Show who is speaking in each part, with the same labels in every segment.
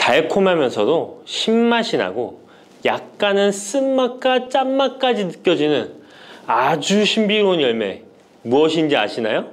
Speaker 1: 달콤하면서도 신맛이 나고 약간은 쓴맛과 짠맛까지 느껴지는 아주 신비로운 열매, 무엇인지 아시나요?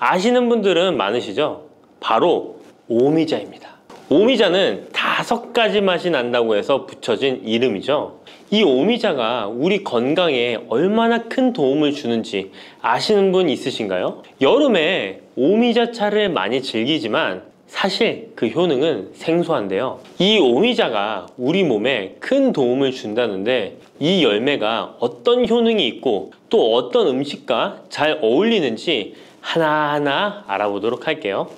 Speaker 1: 아시는 분들은 많으시죠? 바로 오미자입니다. 오미자는 5가지 맛이 난다고 해서 붙여진 이름이죠. 이 오미자가 우리 건강에 얼마나 큰 도움을 주는지 아시는 분 있으신가요? 여름에 오미자차를 많이 즐기지만 사실 그 효능은 생소한데요. 이 오미자가 우리 몸에 큰 도움을 준다는데 이 열매가 어떤 효능이 있고 또 어떤 음식과 잘 어울리는지 하나하나 알아보도록 할게요.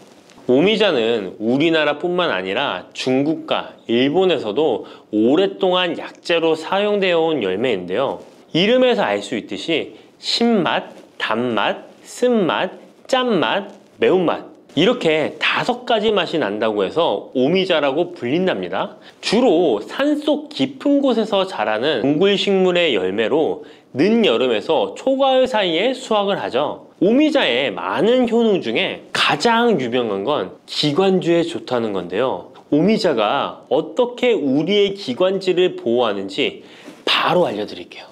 Speaker 1: 오미자는 우리나라뿐만 아니라 중국과 일본에서도 오랫동안 약재로 사용되어 온 열매인데요. 이름에서 알 수 있듯이 신맛, 단맛, 쓴맛, 짠맛, 매운맛 이렇게 5가지 맛이 난다고 해서 오미자라고 불린답니다. 주로 산속 깊은 곳에서 자라는 동굴식물의 열매로 늦여름에서 초가을 사이에 수확을 하죠. 오미자의 많은 효능 중에 가장 유명한 건 기관지에 좋다는 건데요. 오미자가 어떻게 우리의 기관지를 보호하는지 바로 알려드릴게요.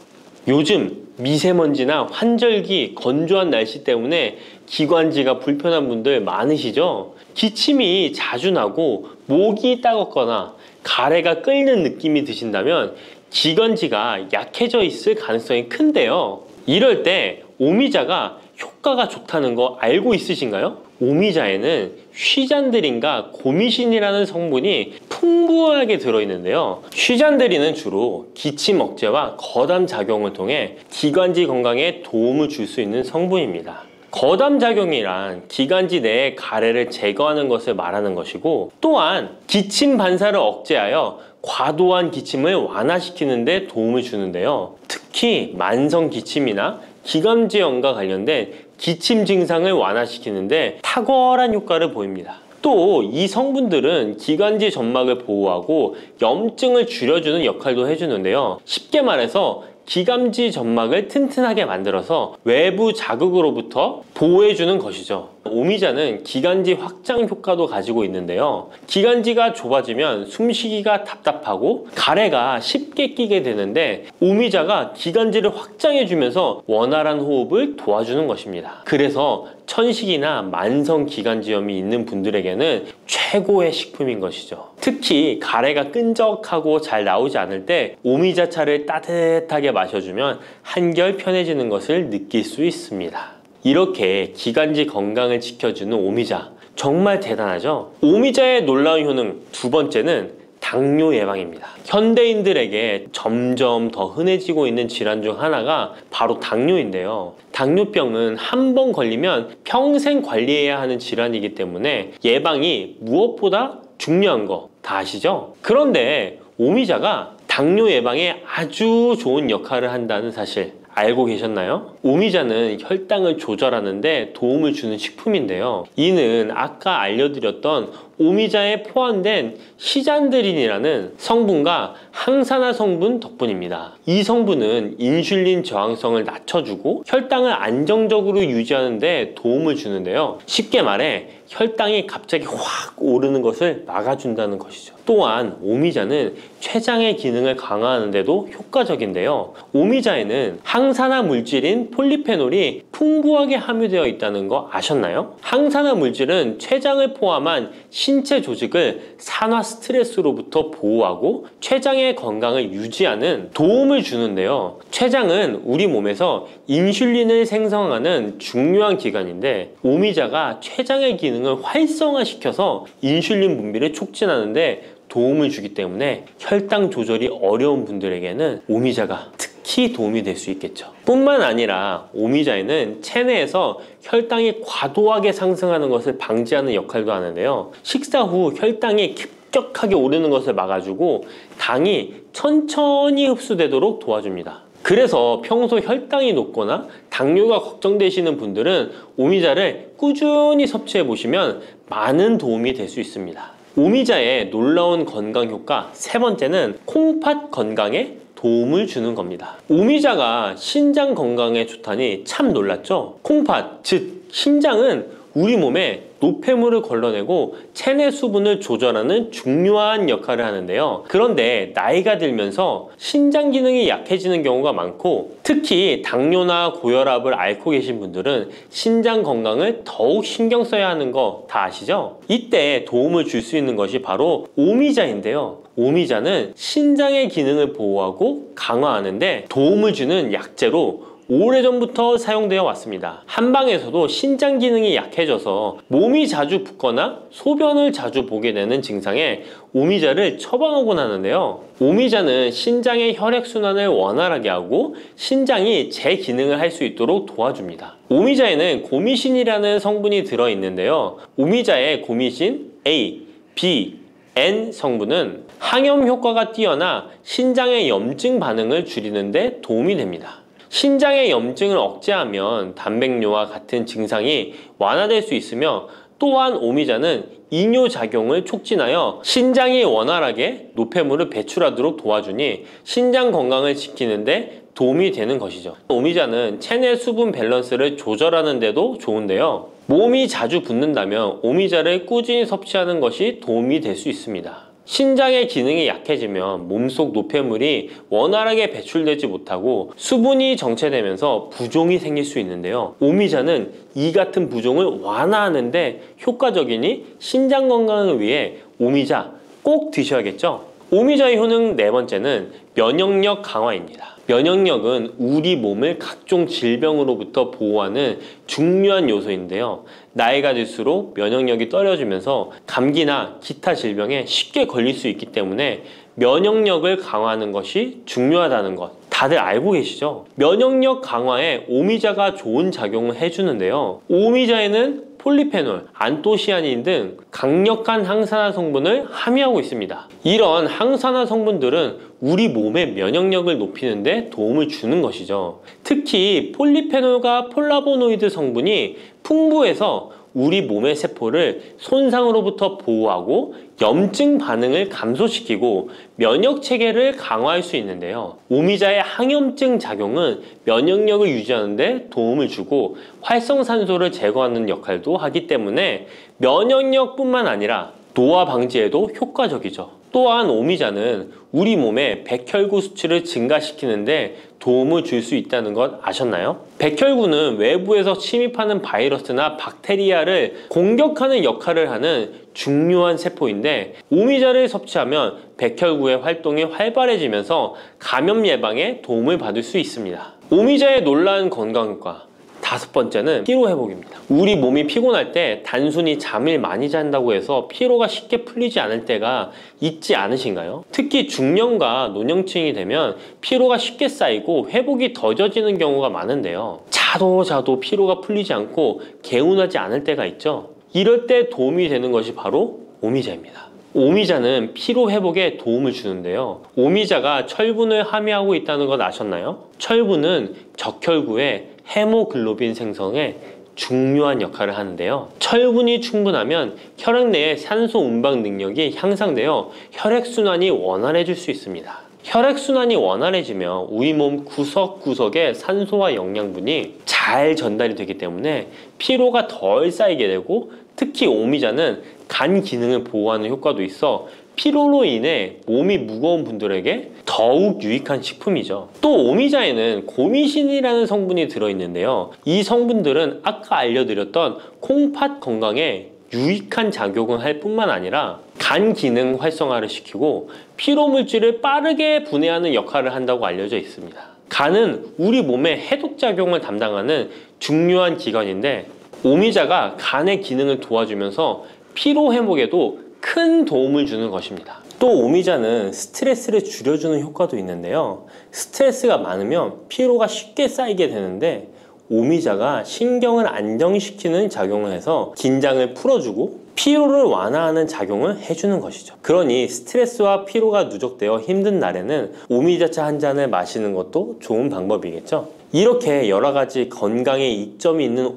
Speaker 1: 요즘 미세먼지나 환절기, 건조한 날씨 때문에 기관지가 불편한 분들 많으시죠? 기침이 자주 나고 목이 따갑거나 가래가 끓는 느낌이 드신다면 기관지가 약해져 있을 가능성이 큰데요. 이럴 때 오미자가 효과가 좋다는 거 알고 있으신가요? 오미자에는 휘잔드린과 고미신이라는 성분이 풍부하게 들어있는데요. 휘잔드린은 주로 기침 억제와 거담 작용을 통해 기관지 건강에 도움을 줄 수 있는 성분입니다. 거담 작용이란 기관지 내의 가래를 제거하는 것을 말하는 것이고, 또한 기침 반사를 억제하여 과도한 기침을 완화시키는 데 도움을 주는데요. 특히 만성 기침이나 기관지염과 관련된 기침 증상을 완화시키는데 탁월한 효과를 보입니다. 또 이 성분들은 기관지 점막을 보호하고 염증을 줄여주는 역할도 해주는데요. 쉽게 말해서 기관지 점막을 튼튼하게 만들어서 외부 자극으로부터 보호해주는 것이죠. 오미자는 기관지 확장 효과도 가지고 있는데요. 기관지가 좁아지면 숨쉬기가 답답하고 가래가 쉽게 끼게 되는데 오미자가 기관지를 확장해주면서 원활한 호흡을 도와주는 것입니다. 그래서 천식이나 만성 기관지염이 있는 분들에게는 최고의 식품인 것이죠. 특히 가래가 끈적하고 잘 나오지 않을 때 오미자차를 따뜻하게 마셔주면 한결 편해지는 것을 느낄 수 있습니다. 이렇게 기관지 건강을 지켜주는 오미자, 정말 대단하죠? 오미자의 놀라운 효능 2번째는 당뇨 예방입니다. 현대인들에게 점점 더 흔해지고 있는 질환 중 하나가 바로 당뇨인데요. 당뇨병은 한 번 걸리면 평생 관리해야 하는 질환이기 때문에 예방이 무엇보다 중요한 거 다 아시죠? 그런데 오미자가 당뇨 예방에 아주 좋은 역할을 한다는 사실 알고 계셨나요? 오미자는 혈당을 조절하는 데 도움을 주는 식품인데요. 이는 아까 알려드렸던 오미자에 포함된 시잔드린이라는 성분과 항산화 성분 덕분입니다. 이 성분은 인슐린 저항성을 낮춰주고 혈당을 안정적으로 유지하는 데 도움을 주는데요. 쉽게 말해 혈당이 갑자기 확 오르는 것을 막아준다는 것이죠. 또한 오미자는 췌장의 기능을 강화하는 데도 효과적인데요. 오미자에는 항산화 물질인 폴리페놀이 풍부하게 함유되어 있다는 거 아셨나요? 항산화 물질은 췌장을 포함한 신체 조직을 산화 스트레스로부터 보호하고 췌장의 건강을 유지하는 도움을 주는데요. 췌장은 우리 몸에서 인슐린을 생성하는 중요한 기관인데 오미자가 췌장의 기능을 활성화시켜서 인슐린 분비를 촉진하는데 도움을 주기 때문에 혈당 조절이 어려운 분들에게는 오미자가 특히 도움이 될 수 있겠죠. 뿐만 아니라 오미자에는 체내에서 혈당이 과도하게 상승하는 것을 방지하는 역할도 하는데요. 식사 후 혈당이 급격하게 오르는 것을 막아주고 당이 천천히 흡수되도록 도와줍니다. 그래서 평소 혈당이 높거나 당뇨가 걱정되시는 분들은 오미자를 꾸준히 섭취해 보시면 많은 도움이 될 수 있습니다. 오미자의 놀라운 건강 효과 3번째는 콩팥 건강에 도움을 주는 겁니다. 오미자가 신장 건강에 좋다니 참 놀랐죠? 콩팥, 즉 신장은 우리 몸의 노폐물을 걸러내고 체내 수분을 조절하는 중요한 역할을 하는데요. 그런데 나이가 들면서 신장 기능이 약해지는 경우가 많고, 특히 당뇨나 고혈압을 앓고 계신 분들은 신장 건강을 더욱 신경 써야 하는 거 다 아시죠? 이때 도움을 줄 수 있는 것이 바로 오미자인데요. 오미자는 신장의 기능을 보호하고 강화하는데 도움을 주는 약재로 오래전부터 사용되어 왔습니다. 한방에서도 신장 기능이 약해져서 몸이 자주 붓거나 소변을 자주 보게 되는 증상에 오미자를 처방하곤 하는데요. 오미자는 신장의 혈액순환을 원활하게 하고 신장이 재기능을 할 수 있도록 도와줍니다. 오미자에는 고미신이라는 성분이 들어있는데요. 오미자의 고미신 A, B, N 성분은 항염 효과가 뛰어나 신장의 염증 반응을 줄이는 데 도움이 됩니다. 신장의 염증을 억제하면 단백뇨와 같은 증상이 완화될 수 있으며, 또한 오미자는 이뇨작용을 촉진하여 신장이 원활하게 노폐물을 배출하도록 도와주니 신장 건강을 지키는 데 도움이 되는 것이죠. 오미자는 체내 수분 밸런스를 조절하는 데도 좋은데요. 몸이 자주 붓는다면 오미자를 꾸준히 섭취하는 것이 도움이 될 수 있습니다. 신장의 기능이 약해지면 몸속 노폐물이 원활하게 배출되지 못하고 수분이 정체되면서 부종이 생길 수 있는데요. 오미자는 이 같은 부종을 완화하는데 효과적이니 신장 건강을 위해 오미자 꼭 드셔야겠죠. 오미자의 효능 네 번째는 면역력 강화입니다. 면역력은 우리 몸을 각종 질병으로부터 보호하는 중요한 요소인데요. 나이가 들수록 면역력이 떨어지면서 감기나 기타 질병에 쉽게 걸릴 수 있기 때문에 면역력을 강화하는 것이 중요하다는 것 다들 알고 계시죠? 면역력 강화에 오미자가 좋은 작용을 해주는데요. 오미자에는 폴리페놀, 안토시아닌 등 강력한 항산화 성분을 함유하고 있습니다. 이런 항산화 성분들은 우리 몸의 면역력을 높이는 데 도움을 주는 것이죠. 특히 폴리페놀과 폴라보노이드 성분이 풍부해서 우리 몸의 세포를 손상으로부터 보호하고 염증 반응을 감소시키고 면역 체계를 강화할 수 있는데요. 오미자의 항염증 작용은 면역력을 유지하는 데 도움을 주고 활성산소를 제거하는 역할도 하기 때문에 면역력뿐만 아니라 노화 방지에도 효과적이죠. 또한 오미자는 우리 몸의 백혈구 수치를 증가시키는데 도움을 줄 수 있다는 것 아셨나요? 백혈구는 외부에서 침입하는 바이러스나 박테리아를 공격하는 역할을 하는 중요한 세포인데, 오미자를 섭취하면 백혈구의 활동이 활발해지면서 감염 예방에 도움을 받을 수 있습니다. 오미자의 놀라운 건강효과 다섯 번째는 피로 회복입니다. 우리 몸이 피곤할 때 단순히 잠을 많이 잔다고 해서 피로가 쉽게 풀리지 않을 때가 있지 않으신가요? 특히 중년과 노년층이 되면 피로가 쉽게 쌓이고 회복이 더뎌지는 경우가 많은데요. 자도 피로가 풀리지 않고 개운하지 않을 때가 있죠. 이럴 때 도움이 되는 것이 바로 오미자입니다. 오미자는 피로 회복에 도움을 주는데요. 오미자가 철분을 함유하고 있다는 것 아셨나요? 철분은 적혈구의 헤모글로빈 생성에 중요한 역할을 하는데요. 철분이 충분하면 혈액 내의 산소 운반 능력이 향상되어 혈액순환이 원활해질 수 있습니다. 혈액순환이 원활해지면 우리 몸 구석구석에 산소와 영양분이 잘 전달이 되기 때문에 피로가 덜 쌓이게 되고, 특히 오미자는 간 기능을 보호하는 효과도 있어 피로로 인해 몸이 무거운 분들에게 더욱 유익한 식품이죠. 또 오미자에는 고미신이라는 성분이 들어있는데요. 이 성분들은 아까 알려드렸던 콩팥 건강에 유익한 작용을 할 뿐만 아니라 간 기능 활성화를 시키고 피로 물질을 빠르게 분해하는 역할을 한다고 알려져 있습니다. 간은 우리 몸의 해독작용을 담당하는 중요한 기관인데, 오미자가 간의 기능을 도와주면서 피로 회복에도 큰 도움을 주는 것입니다. 또 오미자는 스트레스를 줄여주는 효과도 있는데요. 스트레스가 많으면 피로가 쉽게 쌓이게 되는데, 오미자가 신경을 안정시키는 작용을 해서 긴장을 풀어주고 피로를 완화하는 작용을 해주는 것이죠. 그러니 스트레스와 피로가 누적되어 힘든 날에는 오미자차 한 잔을 마시는 것도 좋은 방법이겠죠. 이렇게 여러 가지 건강에 이점이 있는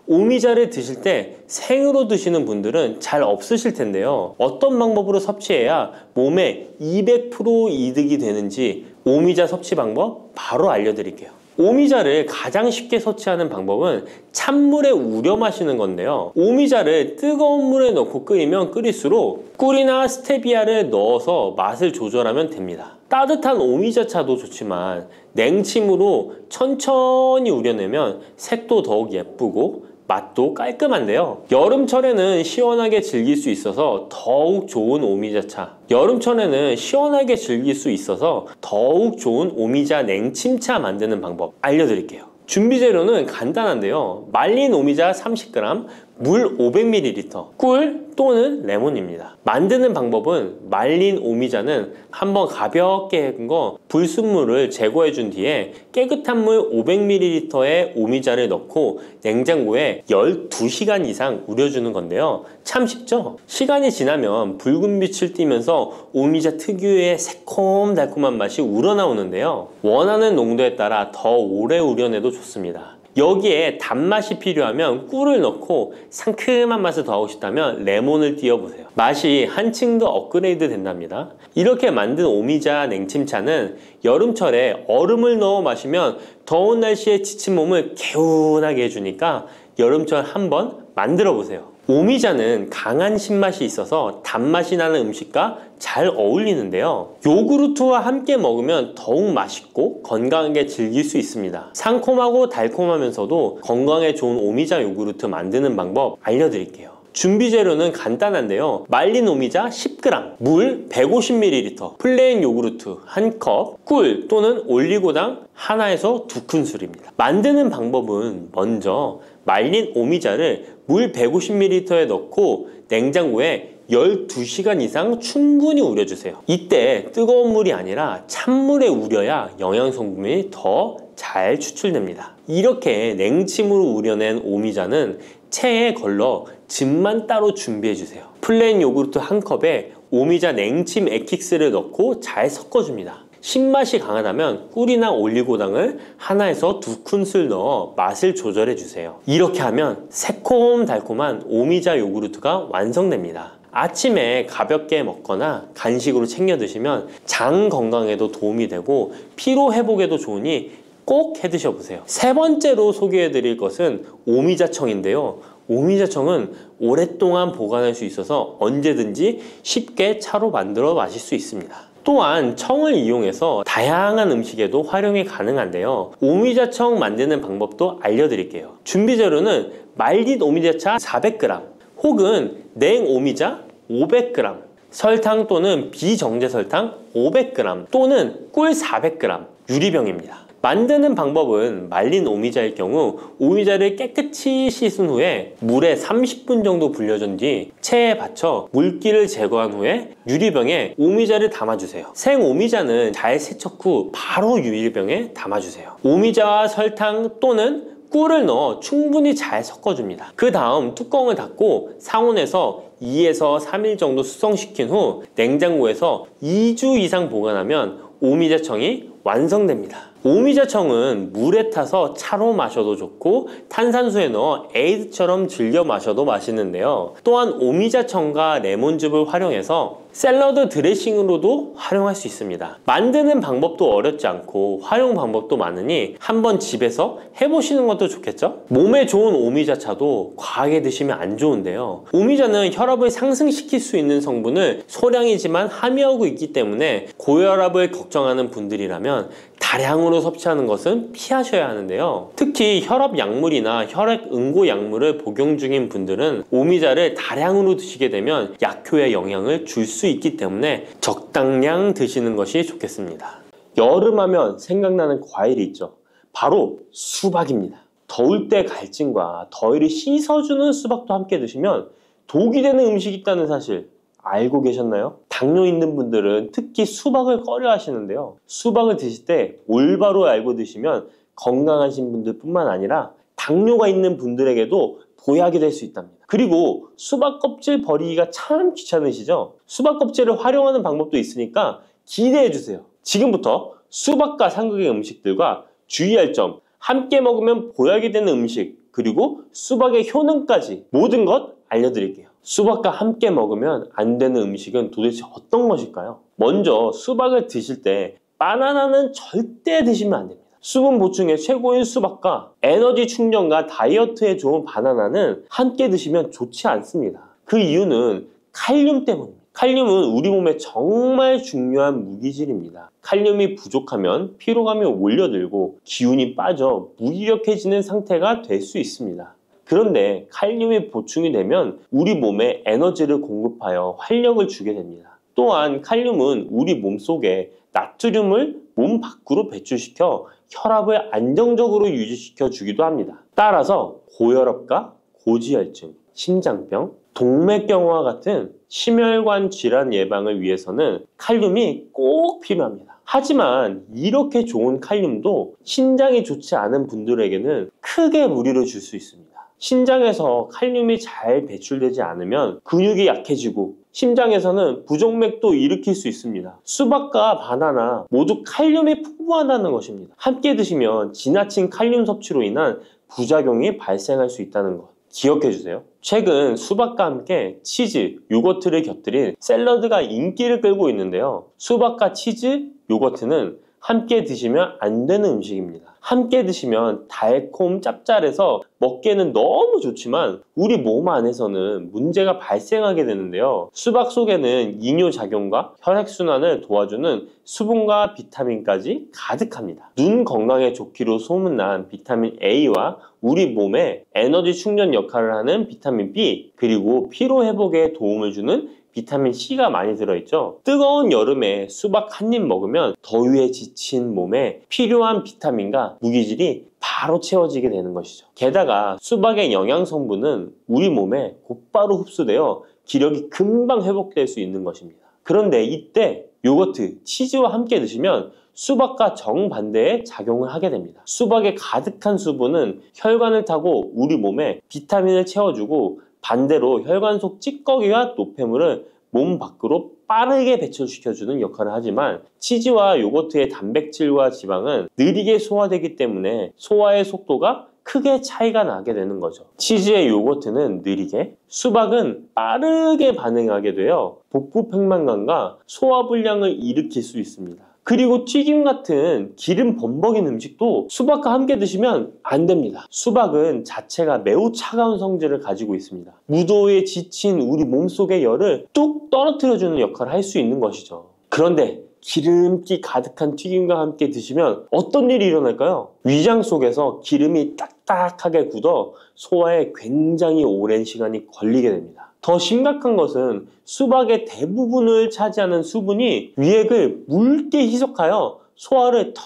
Speaker 1: 오미자를 드실 때 생으로 드시는 분들은 잘 없으실 텐데요. 어떤 방법으로 섭취해야 몸에 200% 이득이 되는지 오미자 섭취 방법 바로 알려드릴게요. 오미자를 가장 쉽게 섭취하는 방법은 찬물에 우려 마시는 건데요. 오미자를 뜨거운 물에 넣고 끓이면 끓일수록 꿀이나 스테비아를 넣어서 맛을 조절하면 됩니다. 따뜻한 오미자차도 좋지만 냉침으로 천천히 우려내면 색도 더욱 예쁘고 맛도 깔끔한데요. 여름철에는 시원하게 즐길 수 있어서 더욱 좋은 오미자차, 여름철에는 시원하게 즐길 수 있어서 더욱 좋은 오미자 냉침차 만드는 방법 알려드릴게요. 준비 재료는 간단한데요. 말린 오미자 30g, 물 500ml, 꿀 또는 레몬입니다. 만드는 방법은 말린 오미자는 한번 가볍게 헹궈 불순물을 제거해 준 뒤에 깨끗한 물 500ml에 오미자를 넣고 냉장고에 12시간 이상 우려주는 건데요. 참 쉽죠? 시간이 지나면 붉은 빛을 띠면서 오미자 특유의 새콤달콤한 맛이 우러나오는데요. 원하는 농도에 따라 더 오래 우려내도 좋습니다. 여기에 단맛이 필요하면 꿀을 넣고 상큼한 맛을 더하고 싶다면 레몬을 띄워보세요. 맛이 한층 더 업그레이드 된답니다. 이렇게 만든 오미자 냉침차는 여름철에 얼음을 넣어 마시면 더운 날씨에 지친 몸을 개운하게 해주니까 여름철 한번 만들어 보세요. 오미자는 강한 신맛이 있어서 단맛이 나는 음식과 잘 어울리는데요. 요구르트와 함께 먹으면 더욱 맛있고 건강하게 즐길 수 있습니다. 상콤하고 달콤하면서도 건강에 좋은 오미자 요구르트 만드는 방법 알려드릴게요. 준비 재료는 간단한데요. 말린 오미자 10g, 물 150ml, 플레인 요구르트 1컵, 꿀 또는 올리고당 하나에서 2큰술입니다. 만드는 방법은 먼저 말린 오미자를 물 150ml에 넣고 냉장고에 12시간 이상 충분히 우려주세요. 이때 뜨거운 물이 아니라 찬물에 우려야 영양성분이 더 잘 추출됩니다. 이렇게 냉침으로 우려낸 오미자는 체에 걸러 즙만 따로 준비해주세요. 플레인 요구르트 1컵에 오미자 냉침 액기스를 넣고 잘 섞어줍니다. 신맛이 강하다면 꿀이나 올리고당을 하나에서 2큰술 넣어 맛을 조절해주세요. 이렇게 하면 새콤달콤한 오미자 요구르트가 완성됩니다. 아침에 가볍게 먹거나 간식으로 챙겨 드시면 장 건강에도 도움이 되고 피로 회복에도 좋으니 꼭 해 드셔보세요. 세 번째로 소개해 드릴 것은 오미자청인데요. 오미자청은 오랫동안 보관할 수 있어서 언제든지 쉽게 차로 만들어 마실 수 있습니다. 또한 청을 이용해서 다양한 음식에도 활용이 가능한데요. 오미자청 만드는 방법도 알려드릴게요. 준비 재료는 말린 오미자차 400g 혹은 냉 오미자 500g, 설탕 또는 비정제 설탕 500g 또는 꿀 400g, 유리병입니다. 만드는 방법은 말린 오미자일 경우 오미자를 깨끗이 씻은 후에 물에 30분 정도 불려준 뒤 체에 받쳐 물기를 제거한 후에 유리병에 오미자를 담아주세요. 생 오미자는 잘 세척 후 바로 유리병에 담아주세요. 오미자와 설탕 또는 꿀을 넣어 충분히 잘 섞어줍니다. 그 다음 뚜껑을 닫고 상온에서 2에서 3일 정도 숙성시킨 후 냉장고에서 2주 이상 보관하면 오미자청이 완성됩니다. 오미자청은 물에 타서 차로 마셔도 좋고 탄산수에 넣어 에이드처럼 즐겨 마셔도 맛있는데요. 또한 오미자청과 레몬즙을 활용해서 샐러드 드레싱으로도 활용할 수 있습니다. 만드는 방법도 어렵지 않고 활용 방법도 많으니 한번 집에서 해보시는 것도 좋겠죠? 몸에 좋은 오미자차도 과하게 드시면 안 좋은데요. 오미자는 혈압을 상승시킬 수 있는 성분을 소량이지만 함유하고 있기 때문에 고혈압을 걱정하는 분들이라면 다량으로 섭취하는 것은 피하셔야 하는데요. 특히 혈압 약물이나 혈액 응고 약물을 복용 중인 분들은 오미자를 다량으로 드시게 되면 약효에 영향을 줄 수 있기 때문에 적당량 드시는 것이 좋겠습니다. 여름하면 생각나는 과일이 있죠. 바로 수박입니다. 더울 때 갈증과 더위를 씻어주는 수박도 함께 드시면 독이 되는 음식이 있다는 사실 알고 계셨나요? 당뇨 있는 분들은 특히 수박을 꺼려 하시는데요. 수박을 드실 때 올바로 알고 드시면 건강하신 분들 뿐만 아니라 당뇨가 있는 분들에게도 보약이 될 수 있답니다. 그리고 수박 껍질 버리기가 참 귀찮으시죠? 수박 껍질을 활용하는 방법도 있으니까 기대해 주세요. 지금부터 수박과 상극의 음식들과 주의할 점, 함께 먹으면 보약이 되는 음식, 그리고 수박의 효능까지 모든 것 알려드릴게요. 수박과 함께 먹으면 안 되는 음식은 도대체 어떤 것일까요? 먼저 수박을 드실 때 바나나는 절대 드시면 안 됩니다. 수분 보충에 최고인 수박과 에너지 충전과 다이어트에 좋은 바나나는 함께 드시면 좋지 않습니다. 그 이유는 칼륨 때문입니다. 칼륨은 우리 몸에 정말 중요한 무기질입니다. 칼륨이 부족하면 피로감이 올려들고 기운이 빠져 무기력해지는 상태가 될 수 있습니다. 그런데 칼륨이 보충이 되면 우리 몸에 에너지를 공급하여 활력을 주게 됩니다. 또한 칼륨은 우리 몸속에 나트륨을 몸 밖으로 배출시켜 혈압을 안정적으로 유지시켜 주기도 합니다. 따라서 고혈압과 고지혈증, 심장병, 동맥경화와 같은 심혈관 질환 예방을 위해서는 칼륨이 꼭 필요합니다. 하지만 이렇게 좋은 칼륨도 신장이 좋지 않은 분들에게는 크게 무리를 줄 수 있습니다. 신장에서 칼륨이 잘 배출되지 않으면 근육이 약해지고 심장에서는 부정맥도 일으킬 수 있습니다. 수박과 바나나 모두 칼륨이 풍부하다는 것입니다. 함께 드시면 지나친 칼륨 섭취로 인한 부작용이 발생할 수 있다는 것 기억해 주세요. 최근 수박과 함께 치즈, 요거트를 곁들인 샐러드가 인기를 끌고 있는데요. 수박과 치즈, 요거트는 함께 드시면 안 되는 음식입니다. 함께 드시면 달콤 짭짤해서 먹기에는 너무 좋지만 우리 몸 안에서는 문제가 발생하게 되는데요. 수박 속에는 이뇨작용과 혈액순환을 도와주는 수분과 비타민까지 가득합니다. 눈 건강에 좋기로 소문난 비타민 A와 우리 몸에 에너지 충전 역할을 하는 비타민 B, 그리고 피로 회복에 도움을 주는 비타민 C가 많이 들어있죠. 뜨거운 여름에 수박 한 입 먹으면 더위에 지친 몸에 필요한 비타민과 무기질이 바로 채워지게 되는 것이죠. 게다가 수박의 영양 성분은 우리 몸에 곧바로 흡수되어 기력이 금방 회복될 수 있는 것입니다. 그런데 이때 요거트, 치즈와 함께 드시면 수박과 정반대의 작용을 하게 됩니다. 수박의 가득한 수분은 혈관을 타고 우리 몸에 비타민을 채워주고 반대로 혈관 속 찌꺼기와 노폐물을 몸 밖으로 빠르게 배출시켜주는 역할을 하지만 치즈와 요거트의 단백질과 지방은 느리게 소화되기 때문에 소화의 속도가 크게 차이가 나게 되는 거죠. 치즈의 요거트는 느리게, 수박은 빠르게 반응하게 되어 복부 팽만감과 소화불량을 일으킬 수 있습니다. 그리고 튀김 같은 기름 범벅인 음식도 수박과 함께 드시면 안 됩니다. 수박은 자체가 매우 차가운 성질을 가지고 있습니다. 무더위에 지친 우리 몸속의 열을 뚝 떨어뜨려주는 역할을 할 수 있는 것이죠. 그런데 기름기 가득한 튀김과 함께 드시면 어떤 일이 일어날까요? 위장 속에서 기름이 딱딱하게 굳어 소화에 굉장히 오랜 시간이 걸리게 됩니다. 더 심각한 것은 수박의 대부분을 차지하는 수분이 위액을 묽게 희석하여 소화를 더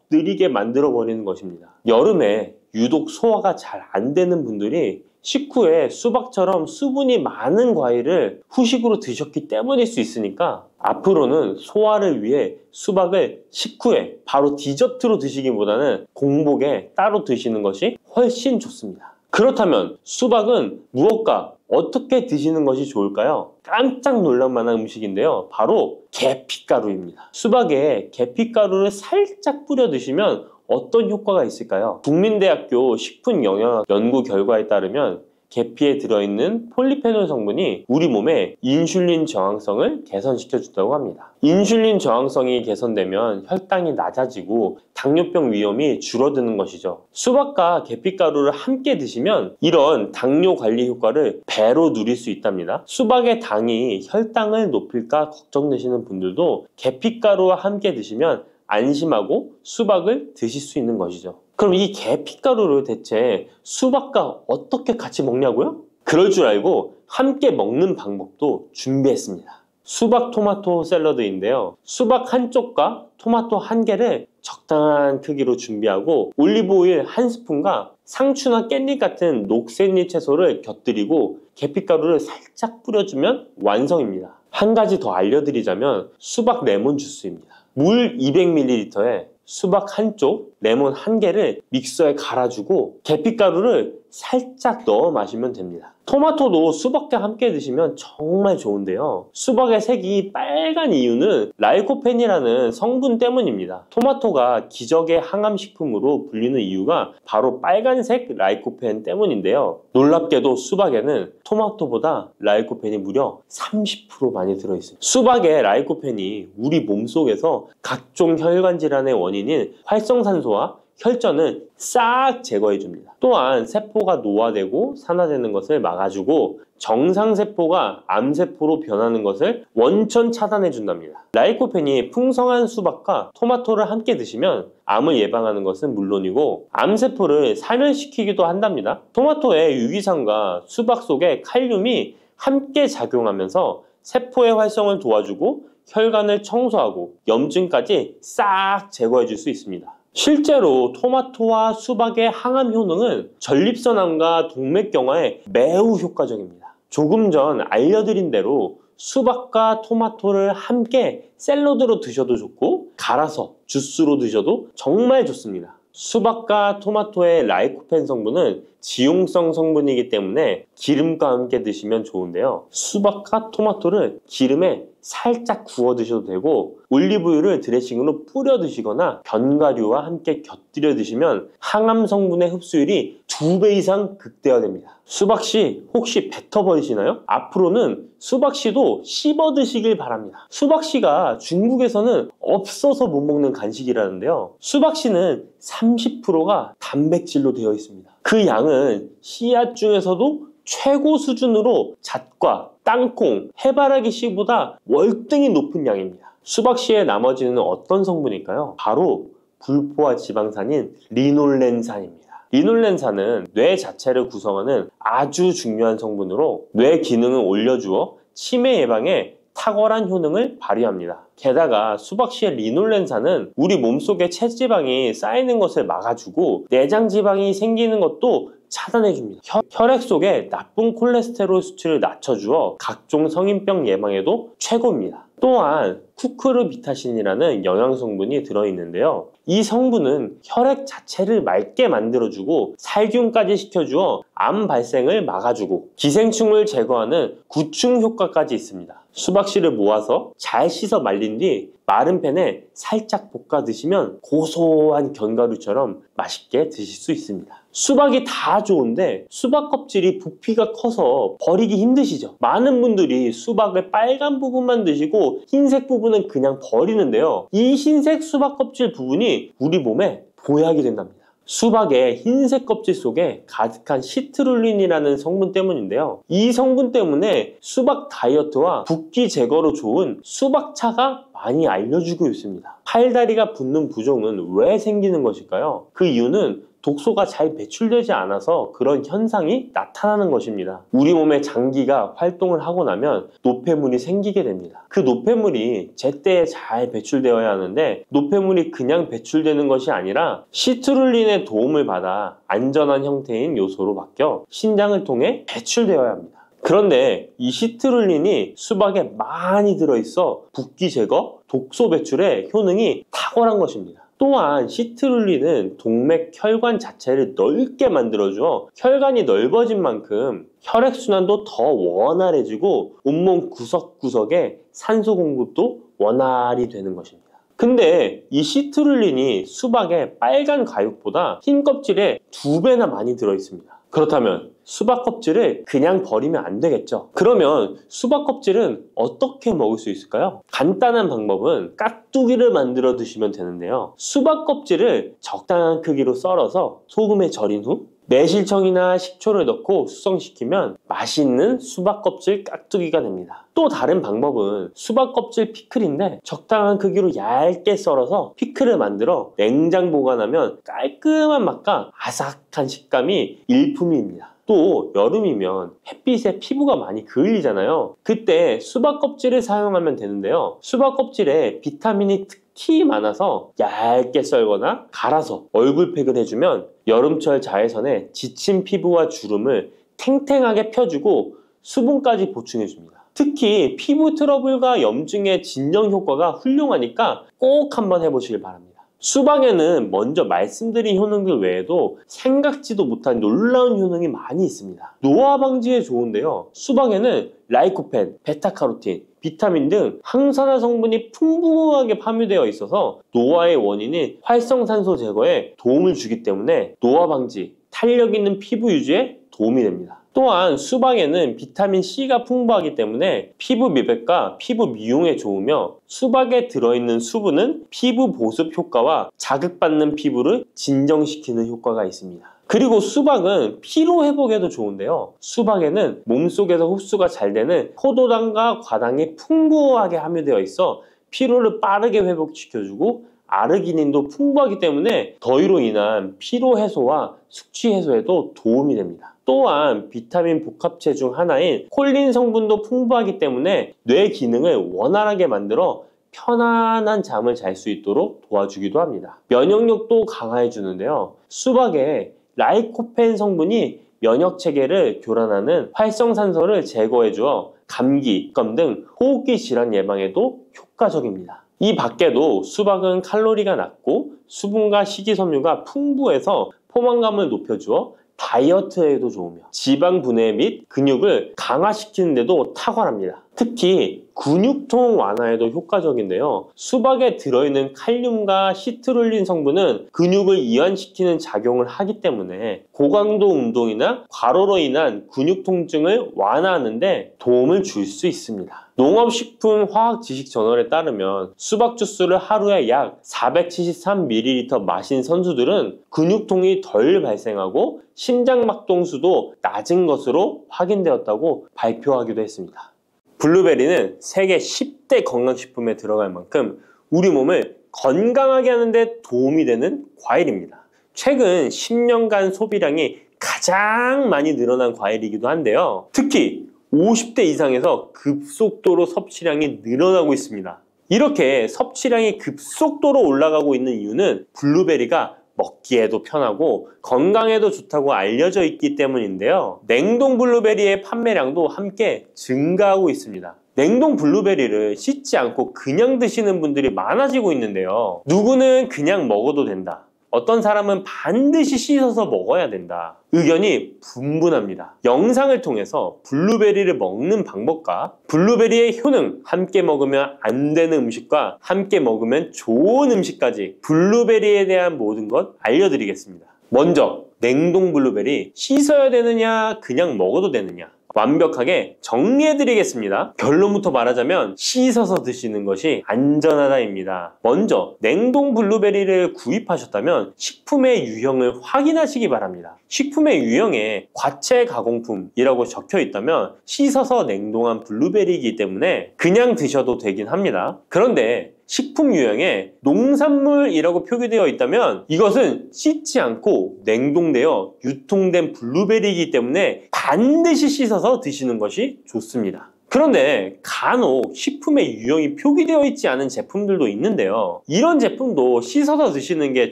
Speaker 1: 느리게 만들어 버리는 것입니다. 여름에 유독 소화가 잘 안 되는 분들이 식후에 수박처럼 수분이 많은 과일을 후식으로 드셨기 때문일 수 있으니까 앞으로는 소화를 위해 수박을 식후에 바로 디저트로 드시기보다는 공복에 따로 드시는 것이 훨씬 좋습니다. 그렇다면 수박은 무엇과 어떻게 드시는 것이 좋을까요? 깜짝 놀랄 만한 음식인데요. 바로 계피가루입니다. 수박에 계피가루를 살짝 뿌려 드시면 어떤 효과가 있을까요? 국민대학교 식품영양학 연구 결과에 따르면 계피에 들어있는 폴리페놀 성분이 우리 몸의 인슐린 저항성을 개선시켜 준다고 합니다. 인슐린 저항성이 개선되면 혈당이 낮아지고 당뇨병 위험이 줄어드는 것이죠. 수박과 계피가루를 함께 드시면 이런 당뇨 관리 효과를 배로 누릴 수 있답니다. 수박의 당이 혈당을 높일까 걱정되시는 분들도 계피가루와 함께 드시면 안심하고 수박을 드실 수 있는 것이죠. 그럼 이 계피가루를 대체 수박과 어떻게 같이 먹냐고요? 그럴 줄 알고 함께 먹는 방법도 준비했습니다. 수박 토마토 샐러드인데요. 수박 한쪽과 토마토 한 개를 적당한 크기로 준비하고 올리브오일 한 스푼과 상추나 깻잎 같은 녹색잎 채소를 곁들이고 계피가루를 살짝 뿌려주면 완성입니다. 한 가지 더 알려드리자면 수박 레몬 주스입니다. 물 200ml에 수박 한쪽, 레몬 한 개를 믹서에 갈아주고 계피가루를 살짝 넣어 마시면 됩니다. 토마토도 수박과 함께 드시면 정말 좋은데요. 수박의 색이 빨간 이유는 라이코펜이라는 성분 때문입니다. 토마토가 기적의 항암식품으로 불리는 이유가 바로 빨간색 라이코펜 때문인데요. 놀랍게도 수박에는 토마토보다 라이코펜이 무려 30% 많이 들어있습니다. 수박의 라이코펜이 우리 몸속에서 각종 혈관 질환의 원인인 활성산소와 혈전을 싹 제거해 줍니다. 또한 세포가 노화되고 산화되는 것을 막아주고 정상세포가 암세포로 변하는 것을 원천 차단해 준답니다. 라이코펜이 풍성한 수박과 토마토를 함께 드시면 암을 예방하는 것은 물론이고 암세포를 사멸시키기도 한답니다. 토마토의 유기산과 수박 속의 칼륨이 함께 작용하면서 세포의 활성을 도와주고 혈관을 청소하고 염증까지 싹 제거해 줄 수 있습니다. 실제로 토마토와 수박의 항암 효능은 전립선암과 동맥경화에 매우 효과적입니다. 조금 전 알려드린 대로 수박과 토마토를 함께 샐러드로 드셔도 좋고 갈아서 주스로 드셔도 정말 좋습니다. 수박과 토마토의 라이코펜 성분은 지용성 성분이기 때문에 기름과 함께 드시면 좋은데요. 수박과 토마토를 기름에 살짝 구워 드셔도 되고 올리브유를 드레싱으로 뿌려 드시거나 견과류와 함께 곁들여 드시면 항암 성분의 흡수율이 2배 이상 극대화됩니다. 수박씨 혹시 뱉어버리시나요? 앞으로는 수박씨도 씹어 드시길 바랍니다. 수박씨가 중국에서는 없어서 못 먹는 간식이라는데요. 수박씨는 30%가 단백질로 되어 있습니다. 그 양은 씨앗 중에서도 최고 수준으로 잣과 땅콩, 해바라기 씨보다 월등히 높은 양입니다. 수박씨의 나머지는 어떤 성분일까요? 바로 불포화 지방산인 리놀렌산입니다. 리놀렌산은 뇌 자체를 구성하는 아주 중요한 성분으로 뇌 기능을 올려주어 치매 예방에 탁월한 효능을 발휘합니다. 게다가 수박씨의 리놀렌산은 우리 몸속에 체지방이 쌓이는 것을 막아주고 내장지방이 생기는 것도 차단해줍니다. 혈액 속에 나쁜 콜레스테롤 수치를 낮춰주어 각종 성인병 예방에도 최고입니다. 또한 쿠크르비타신이라는 영양성분이 들어있는데요. 이 성분은 혈액 자체를 맑게 만들어주고 살균까지 시켜주어 암 발생을 막아주고 기생충을 제거하는 구충 효과까지 있습니다. 수박씨를 모아서 잘 씻어 말린 뒤 마른 팬에 살짝 볶아 드시면 고소한 견과류처럼 맛있게 드실 수 있습니다. 수박이 다 좋은데 수박 껍질이 부피가 커서 버리기 힘드시죠? 많은 분들이 수박의 빨간 부분만 드시고 흰색 부분은 그냥 버리는데요. 이 흰색 수박 껍질 부분이 우리 몸에 보약이 된답니다. 수박의 흰색 껍질 속에 가득한 시트룰린이라는 성분 때문인데요. 이 성분 때문에 수박 다이어트와 붓기 제거로 좋은 수박차가 많이 알려지고 있습니다. 팔다리가 붓는 부종은 왜 생기는 것일까요? 그 이유는 독소가 잘 배출되지 않아서 그런 현상이 나타나는 것입니다. 우리 몸의 장기가 활동을 하고 나면 노폐물이 생기게 됩니다. 그 노폐물이 제때에 잘 배출되어야 하는데 노폐물이 그냥 배출되는 것이 아니라 시트룰린의 도움을 받아 안전한 형태인 요소로 바뀌어 신장을 통해 배출되어야 합니다. 그런데 이 시트룰린이 수박에 많이 들어있어 붓기 제거, 독소 배출에 효능이 탁월한 것입니다. 또한 시트룰린은 동맥 혈관 자체를 넓게 만들어주어 혈관이 넓어진 만큼 혈액순환도 더 원활해지고 온몸 구석구석에 산소 공급도 원활히 되는 것입니다. 근데 이 시트룰린이 수박의 빨간 과육보다 흰 껍질에 2배나 많이 들어있습니다. 그렇다면 수박 껍질을 그냥 버리면 안 되겠죠. 그러면 수박 껍질은 어떻게 먹을 수 있을까요? 간단한 방법은 깍두기를 만들어 드시면 되는데요. 수박 껍질을 적당한 크기로 썰어서 소금에 절인 후 매실청이나 식초를 넣고 숙성시키면 맛있는 수박 껍질 깍두기가 됩니다. 또 다른 방법은 수박 껍질 피클인데 적당한 크기로 얇게 썰어서 피클을 만들어 냉장 보관하면 깔끔한 맛과 아삭한 식감이 일품입니다. 또 여름이면 햇빛에 피부가 많이 그을리잖아요. 그때 수박 껍질을 사용하면 되는데요. 수박 껍질에 비타민이 특히 많아서 얇게 썰거나 갈아서 얼굴팩을 해주면 여름철 자외선에 지친 피부와 주름을 탱탱하게 펴주고 수분까지 보충해줍니다. 특히 피부 트러블과 염증의 진정 효과가 훌륭하니까 꼭 한번 해보시길 바랍니다. 수박에는 먼저 말씀드린 효능들 외에도 생각지도 못한 놀라운 효능이 많이 있습니다. 노화 방지에 좋은데요. 수박에는 라이코펜, 베타카로틴, 비타민 등 항산화 성분이 풍부하게 함유되어 있어서 노화의 원인인 활성산소 제거에 도움을 주기 때문에 노화 방지, 탄력 있는 피부 유지에 도움이 됩니다. 또한 수박에는 비타민 C가 풍부하기 때문에 피부 미백과 피부 미용에 좋으며, 수박에 들어있는 수분은 피부 보습 효과와 자극받는 피부를 진정시키는 효과가 있습니다. 그리고 수박은 피로 회복에도 좋은데요. 수박에는 몸속에서 흡수가 잘 되는 포도당과 과당이 풍부하게 함유되어 있어 피로를 빠르게 회복시켜주고, 아르기닌도 풍부하기 때문에 더위로 인한 피로 해소와 숙취 해소에도 도움이 됩니다. 또한 비타민 복합체 중 하나인 콜린 성분도 풍부하기 때문에 뇌 기능을 원활하게 만들어 편안한 잠을 잘 수 있도록 도와주기도 합니다. 면역력도 강화해 주는데요. 수박에 라이코펜 성분이 면역 체계를 교란하는 활성산소를 제거해 주어 감기, 감 등 호흡기 질환 예방에도 효과적입니다. 이 밖에도 수박은 칼로리가 낮고 수분과 식이섬유가 풍부해서 포만감을 높여주어 다이어트에도 좋으며 지방 분해 및 근육을 강화시키는 데도 탁월합니다. 특히 근육통 완화에도 효과적인데요. 수박에 들어있는 칼륨과 시트룰린 성분은 근육을 이완시키는 작용을 하기 때문에 고강도 운동이나 과로로 인한 근육 통증을 완화하는 데 도움을 줄 수 있습니다. 농업식품화학지식저널에 따르면 수박 주스를 하루에 약 473ml 마신 선수들은 근육통이 덜 발생하고 심장박동수도 낮은 것으로 확인되었다고 발표하기도 했습니다. 블루베리는 세계 10대 건강식품에 들어갈 만큼 우리 몸을 건강하게 하는 데 도움이 되는 과일입니다. 최근 10년간 소비량이 가장 많이 늘어난 과일이기도 한데요. 특히 50대 이상에서 급속도로 섭취량이 늘어나고 있습니다. 이렇게 섭취량이 급속도로 올라가고 있는 이유는 블루베리가 먹기에도 편하고 건강에도 좋다고 알려져 있기 때문인데요. 냉동 블루베리의 판매량도 함께 증가하고 있습니다. 냉동 블루베리를 씻지 않고 그냥 드시는 분들이 많아지고 있는데요. 누구는 그냥 먹어도 된다, 어떤 사람은 반드시 씻어서 먹어야 된다, 의견이 분분합니다. 영상을 통해서 블루베리를 먹는 방법과 블루베리의 효능, 함께 먹으면 안 되는 음식과 함께 먹으면 좋은 음식까지 블루베리에 대한 모든 것 알려드리겠습니다. 먼저 냉동 블루베리 씻어야 되느냐 그냥 먹어도 되느냐 완벽하게 정리해드리겠습니다. 결론부터 말하자면 씻어서 드시는 것이 안전하다입니다. 먼저 냉동 블루베리를 구입하셨다면 식품의 유형을 확인하시기 바랍니다. 식품의 유형에 과체 가공품이라고 적혀 있다면 씻어서 냉동한 블루베리이기 때문에 그냥 드셔도 되긴 합니다. 그런데 식품 유형에 농산물이라고 표기되어 있다면 이것은 씻지 않고 냉동되어 유통된 블루베리이기 때문에 반드시 씻어서 드시는 것이 좋습니다. 그런데 간혹 식품의 유형이 표기되어 있지 않은 제품들도 있는데요. 이런 제품도 씻어서 드시는 게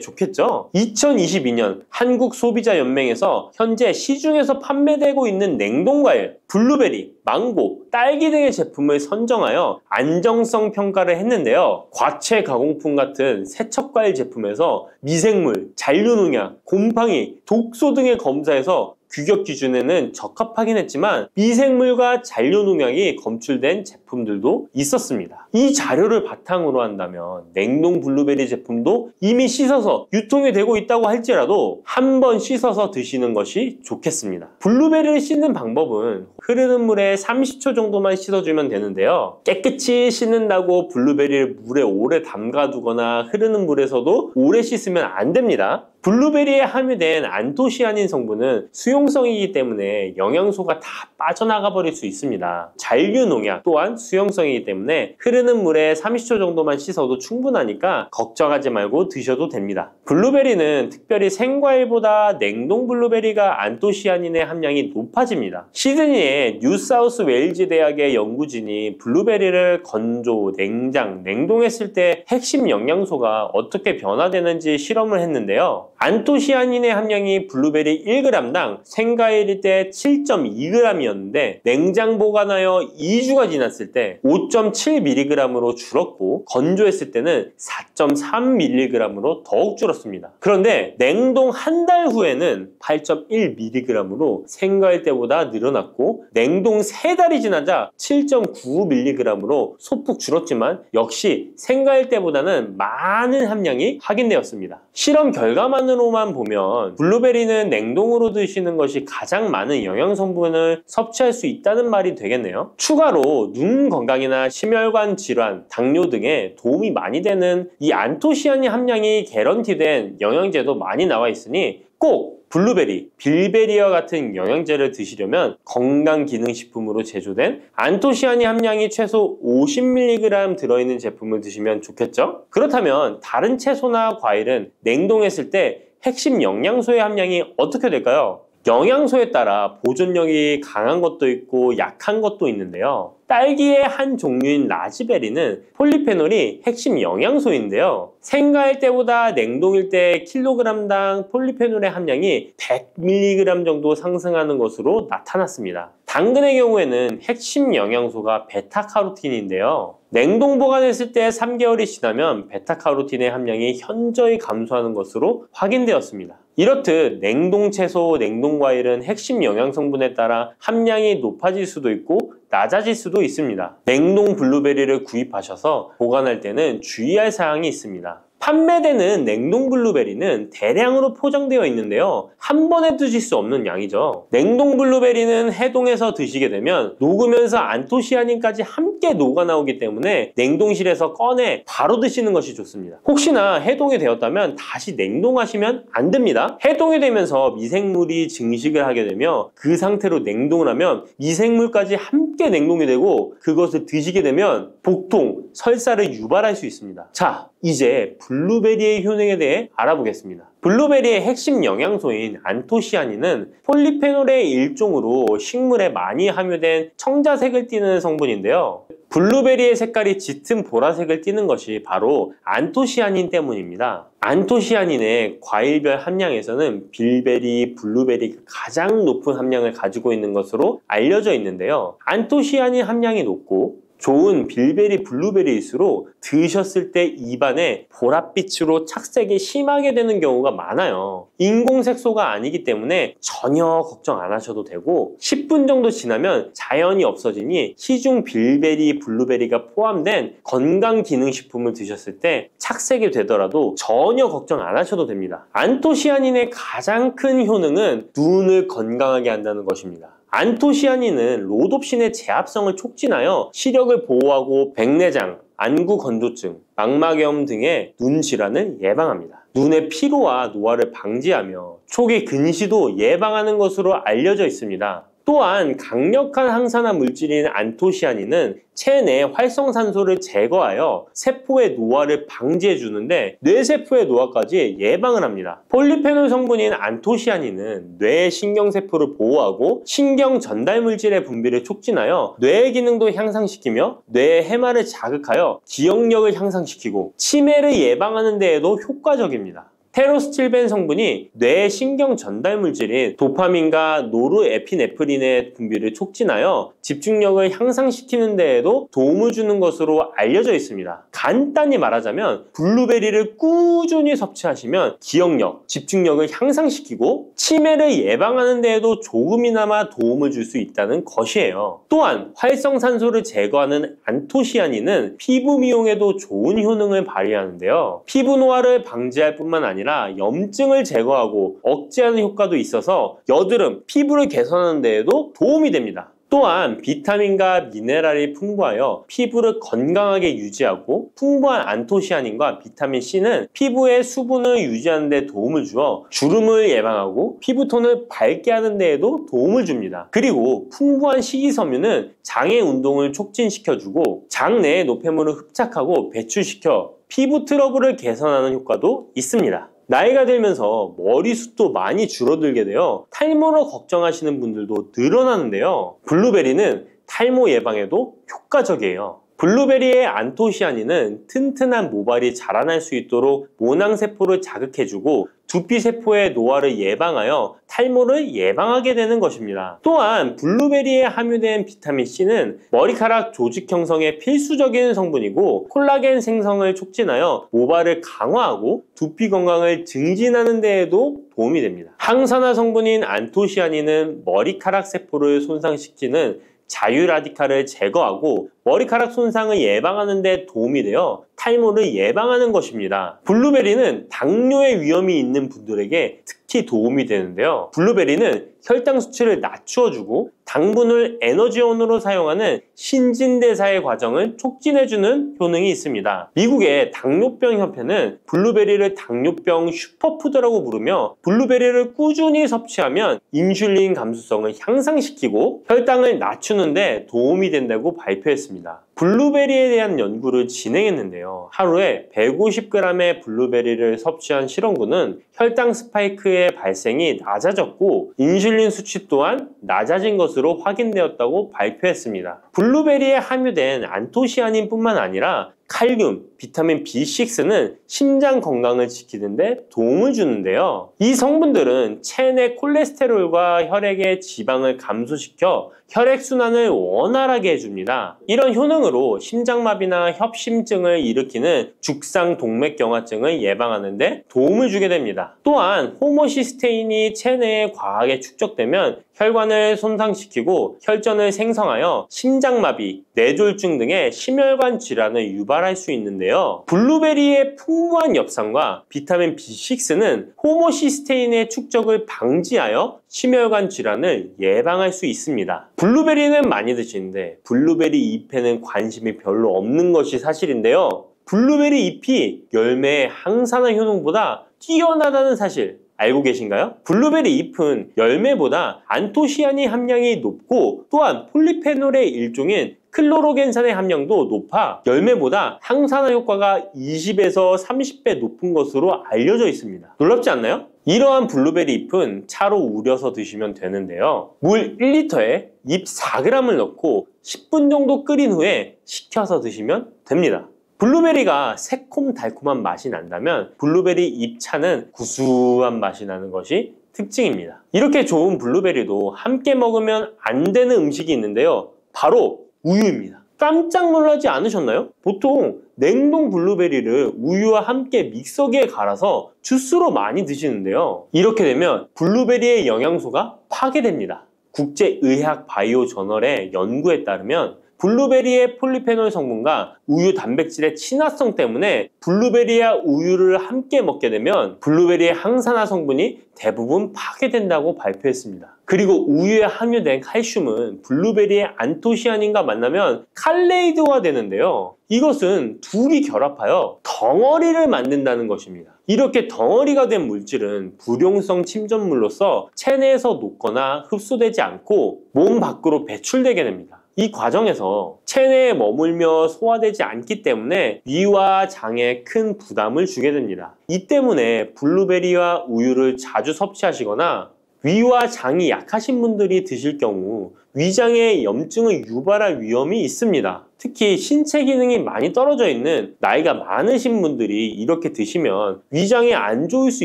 Speaker 1: 좋겠죠? 2022년 한국소비자연맹에서 현재 시중에서 판매되고 있는 냉동과일, 블루베리, 망고, 딸기 등의 제품을 선정하여 안정성 평가를 했는데요. 과체 가공품 같은 세척과일 제품에서 미생물, 잔류농약, 곰팡이, 독소 등의 검사에서 규격 기준에는 적합하긴 했지만 미생물과 잔류농약이 검출된 제품들도 있었습니다. 이 자료를 바탕으로 한다면 냉동 블루베리 제품도 이미 씻어서 유통이 되고 있다고 할지라도 한번 씻어서 드시는 것이 좋겠습니다. 블루베리를 씻는 방법은 흐르는 물에 30초 정도만 씻어주면 되는데요. 깨끗이 씻는다고 블루베리를 물에 오래 담가두거나 흐르는 물에서도 오래 씻으면 안 됩니다. 블루베리에 함유된 안토시아닌 성분은 수용성이기 때문에 영양소가 다 빠져나가 버릴 수 있습니다. 잔류농약 또한 수용성이기 때문에 흐르는 물에 30초 정도만 씻어도 충분하니까 걱정하지 말고 드셔도 됩니다. 블루베리는 특별히 생과일보다 냉동 블루베리가 안토시아닌의 함량이 높아집니다. 시드니의 뉴사우스 웨일즈 대학의 연구진이 블루베리를 건조, 냉장, 냉동했을 때 핵심 영양소가 어떻게 변화되는지 실험을 했는데요. 안토시아닌의 함량이 블루베리 1g당 생과일일 때 7.2g이었는데 냉장 보관하여 2주가 지났을 때 5.7mg으로 줄었고 건조했을 때는 4.3mg으로 더욱 줄었습니다. 그런데 냉동 한 달 후에는 8.1mg으로 생과일 때보다 늘어났고 냉동 3달이 지나자 7.9mg으로 소폭 줄었지만 역시 생과일 때보다는 많은 함량이 확인되었습니다. 실험 결과만 양만으로만 보면 블루베리는 냉동으로 드시는 것이 가장 많은 영양 성분을 섭취할 수 있다는 말이 되겠네요. 추가로 눈 건강이나 심혈관 질환, 당뇨 등에 도움이 많이 되는 이 안토시아닌 함량이 개런티된 영양제도 많이 나와 있으니 꼭 블루베리, 빌베리와 같은 영양제를 드시려면 건강기능식품으로 제조된 안토시아닌 함량이 최소 50mg 들어있는 제품을 드시면 좋겠죠? 그렇다면 다른 채소나 과일은 냉동했을 때 핵심 영양소의 함량이 어떻게 될까요? 영양소에 따라 보존력이 강한 것도 있고 약한 것도 있는데요. 딸기의 한 종류인 라즈베리는 폴리페놀이 핵심 영양소인데요. 생과일 때보다 냉동일 때 킬로그램당 폴리페놀의 함량이 100mg 정도 상승하는 것으로 나타났습니다. 당근의 경우에는 핵심 영양소가 베타카로틴인데요. 냉동 보관했을 때 3개월이 지나면 베타카로틴의 함량이 현저히 감소하는 것으로 확인되었습니다. 이렇듯 냉동 채소, 냉동 과일은 핵심 영양 성분에 따라 함량이 높아질 수도 있고 낮아질 수도 있습니다. 냉동 블루베리를 구입하셔서 보관할 때는 주의할 사항이 있습니다. 판매되는 냉동 블루베리는 대량으로 포장되어 있는데요. 한 번에 드실 수 없는 양이죠. 냉동 블루베리는 해동해서 드시게 되면 녹으면서 안토시아닌까지 함께 녹아 나오기 때문에 냉동실에서 꺼내 바로 드시는 것이 좋습니다. 혹시나 해동이 되었다면 다시 냉동하시면 안 됩니다. 해동이 되면서 미생물이 증식을 하게 되며 그 상태로 냉동을 하면 미생물까지 함께 냉동이 되고 그것을 드시게 되면 복통, 설사를 유발할 수 있습니다. 자, 이제 블루베리의 효능에 대해 알아보겠습니다. 블루베리의 핵심 영양소인 안토시아닌은 폴리페놀의 일종으로 식물에 많이 함유된 청자색을 띠는 성분인데요. 블루베리의 색깔이 짙은 보라색을 띠는 것이 바로 안토시아닌 때문입니다. 안토시아닌의 과일별 함량에서는 빌베리, 블루베리가 가장 높은 함량을 가지고 있는 것으로 알려져 있는데요. 안토시아닌 함량이 높고 좋은 빌베리, 블루베리일수록 드셨을 때 입안에 보랏빛으로 착색이 심하게 되는 경우가 많아요. 인공색소가 아니기 때문에 전혀 걱정 안 하셔도 되고 10분 정도 지나면 자연히 없어지니 시중 빌베리, 블루베리가 포함된 건강기능식품을 드셨을 때 착색이 되더라도 전혀 걱정 안 하셔도 됩니다. 안토시아닌의 가장 큰 효능은 눈을 건강하게 한다는 것입니다. 안토시아닌은 로놉신의 제합성을 촉진하여 시력을 보호하고 백내장, 안구 건조증, 망막염 등의 눈 질환을 예방합니다. 눈의 피로와 노화를 방지하며 초기 근시도 예방하는 것으로 알려져 있습니다. 또한 강력한 항산화 물질인 안토시아닌은 체내 활성산소를 제거하여 세포의 노화를 방지해 주는데 뇌세포의 노화까지 예방을 합니다. 폴리페놀 성분인 안토시아닌은 뇌 신경세포를 보호하고 신경 전달 물질의 분비를 촉진하여 뇌의 기능도 향상시키며 뇌의 해마를 자극하여 기억력을 향상시키고 치매를 예방하는 데에도 효과적입니다. 테로스틸벤 성분이 뇌의 신경 전달 물질인 도파민과 노르에피네프린의 분비를 촉진하여 집중력을 향상시키는 데에도 도움을 주는 것으로 알려져 있습니다. 간단히 말하자면 블루베리를 꾸준히 섭취하시면 기억력, 집중력을 향상시키고 치매를 예방하는 데에도 조금이나마 도움을 줄 수 있다는 것이에요. 또한 활성산소를 제거하는 안토시아닌은 피부 미용에도 좋은 효능을 발휘하는데요. 피부 노화를 방지할 뿐만 아니라 염증을 제거하고 억제하는 효과도 있어서 여드름, 피부를 개선하는 데에도 도움이 됩니다. 또한 비타민과 미네랄이 풍부하여 피부를 건강하게 유지하고 풍부한 안토시아닌과 비타민C는 피부의 수분을 유지하는 데 도움을 주어 주름을 예방하고 피부톤을 밝게 하는 데에도 도움을 줍니다. 그리고 풍부한 식이섬유는 장의 운동을 촉진시켜주고 장내의 노폐물을 흡착하고 배출시켜 피부 트러블을 개선하는 효과도 있습니다. 나이가 들면서 머리숱도 많이 줄어들게 되어 탈모로 걱정하시는 분들도 늘어나는데요. 블루베리는 탈모 예방에도 효과적이에요. 블루베리의 안토시아닌은 튼튼한 모발이 자라날 수 있도록 모낭세포를 자극해주고 두피세포의 노화를 예방하여 탈모를 예방하게 되는 것입니다. 또한 블루베리에 함유된 비타민C는 머리카락 조직 형성에 필수적인 성분이고 콜라겐 생성을 촉진하여 모발을 강화하고 두피 건강을 증진하는 데에도 도움이 됩니다. 항산화 성분인 안토시아닌은 머리카락 세포를 손상시키는 자유 라디칼을 제거하고 머리카락 손상을 예방하는 데 도움이 되어 탈모를 예방하는 것입니다. 블루베리는 당뇨의 위험이 있는 분들에게 특히 도움이 되는데요. 블루베리는 혈당 수치를 낮추어주고 당분을 에너지원으로 사용하는 신진대사의 과정을 촉진해주는 효능이 있습니다. 미국의 당뇨병 협회는 블루베리를 당뇨병 슈퍼푸드라고 부르며 블루베리를 꾸준히 섭취하면 인슐린 감수성을 향상시키고 혈당을 낮추는 데 도움이 된다고 발표했습니다. 블루베리에 대한 연구를 진행했는데요. 하루에 150g의 블루베리를 섭취한 실험군은 혈당 스파이크의 발생이 낮아졌고 인슐린 수치 또한 낮아진 것으로 확인되었다고 발표했습니다. 블루베리에 함유된 안토시아닌 뿐만 아니라 칼륨, 비타민 B6는 심장 건강을 지키는 데 도움을 주는데요. 이 성분들은 체내 콜레스테롤과 혈액의 지방을 감소시켜 혈액순환을 원활하게 해줍니다. 이런 효능으로 심장마비나 협심증을 일으키는 죽상동맥경화증을 예방하는 데 도움을 주게 됩니다. 또한 호모시스테인이 체내에 과하게 축적되면 혈관을 손상시키고 혈전을 생성하여 심장마비, 뇌졸중 등의 심혈관 질환을 유발할 수 있는데요. 블루베리의 풍부한 엽산과 비타민 B6는 호모시스테인의 축적을 방지하여 심혈관 질환을 예방할 수 있습니다. 블루베리는 많이 드시는데 블루베리 잎에는 관심이 별로 없는 것이 사실인데요. 블루베리 잎이 열매의 항산화 효능보다 뛰어나다는 사실 알고 계신가요? 블루베리 잎은 열매보다 안토시아닌 함량이 높고 또한 폴리페놀의 일종인 클로로겐산의 함량도 높아 열매보다 항산화 효과가 20에서 30배 높은 것으로 알려져 있습니다. 놀랍지 않나요? 이러한 블루베리 잎은 차로 우려서 드시면 되는데요. 물 1리터에 잎 4g을 넣고 10분 정도 끓인 후에 식혀서 드시면 됩니다. 블루베리가 새콤달콤한 맛이 난다면 블루베리 잎차는 구수한 맛이 나는 것이 특징입니다. 이렇게 좋은 블루베리도 함께 먹으면 안 되는 음식이 있는데요. 바로 우유입니다. 깜짝 놀라지 않으셨나요? 보통 냉동 블루베리를 우유와 함께 믹서기에 갈아서 주스로 많이 드시는데요. 이렇게 되면 블루베리의 영양소가 파괴됩니다. 국제의학 바이오 저널의 연구에 따르면 블루베리의 폴리페놀 성분과 우유 단백질의 친화성 때문에 블루베리와 우유를 함께 먹게 되면 블루베리의 항산화 성분이 대부분 파괴된다고 발표했습니다. 그리고 우유에 함유된 칼슘은 블루베리의 안토시아닌과 만나면 칼레이드화 되는데요. 이것은 둘이 결합하여 덩어리를 만든다는 것입니다. 이렇게 덩어리가 된 물질은 불용성 침전물로서 체내에서 녹거나 흡수되지 않고 몸 밖으로 배출되게 됩니다. 이 과정에서 체내에 머물며 소화되지 않기 때문에 위와 장에 큰 부담을 주게 됩니다. 이 때문에 블루베리와 우유를 자주 섭취하시거나 위와 장이 약하신 분들이 드실 경우 위장에 염증을 유발할 위험이 있습니다. 특히 신체 기능이 많이 떨어져 있는 나이가 많으신 분들이 이렇게 드시면 위장에 안 좋을 수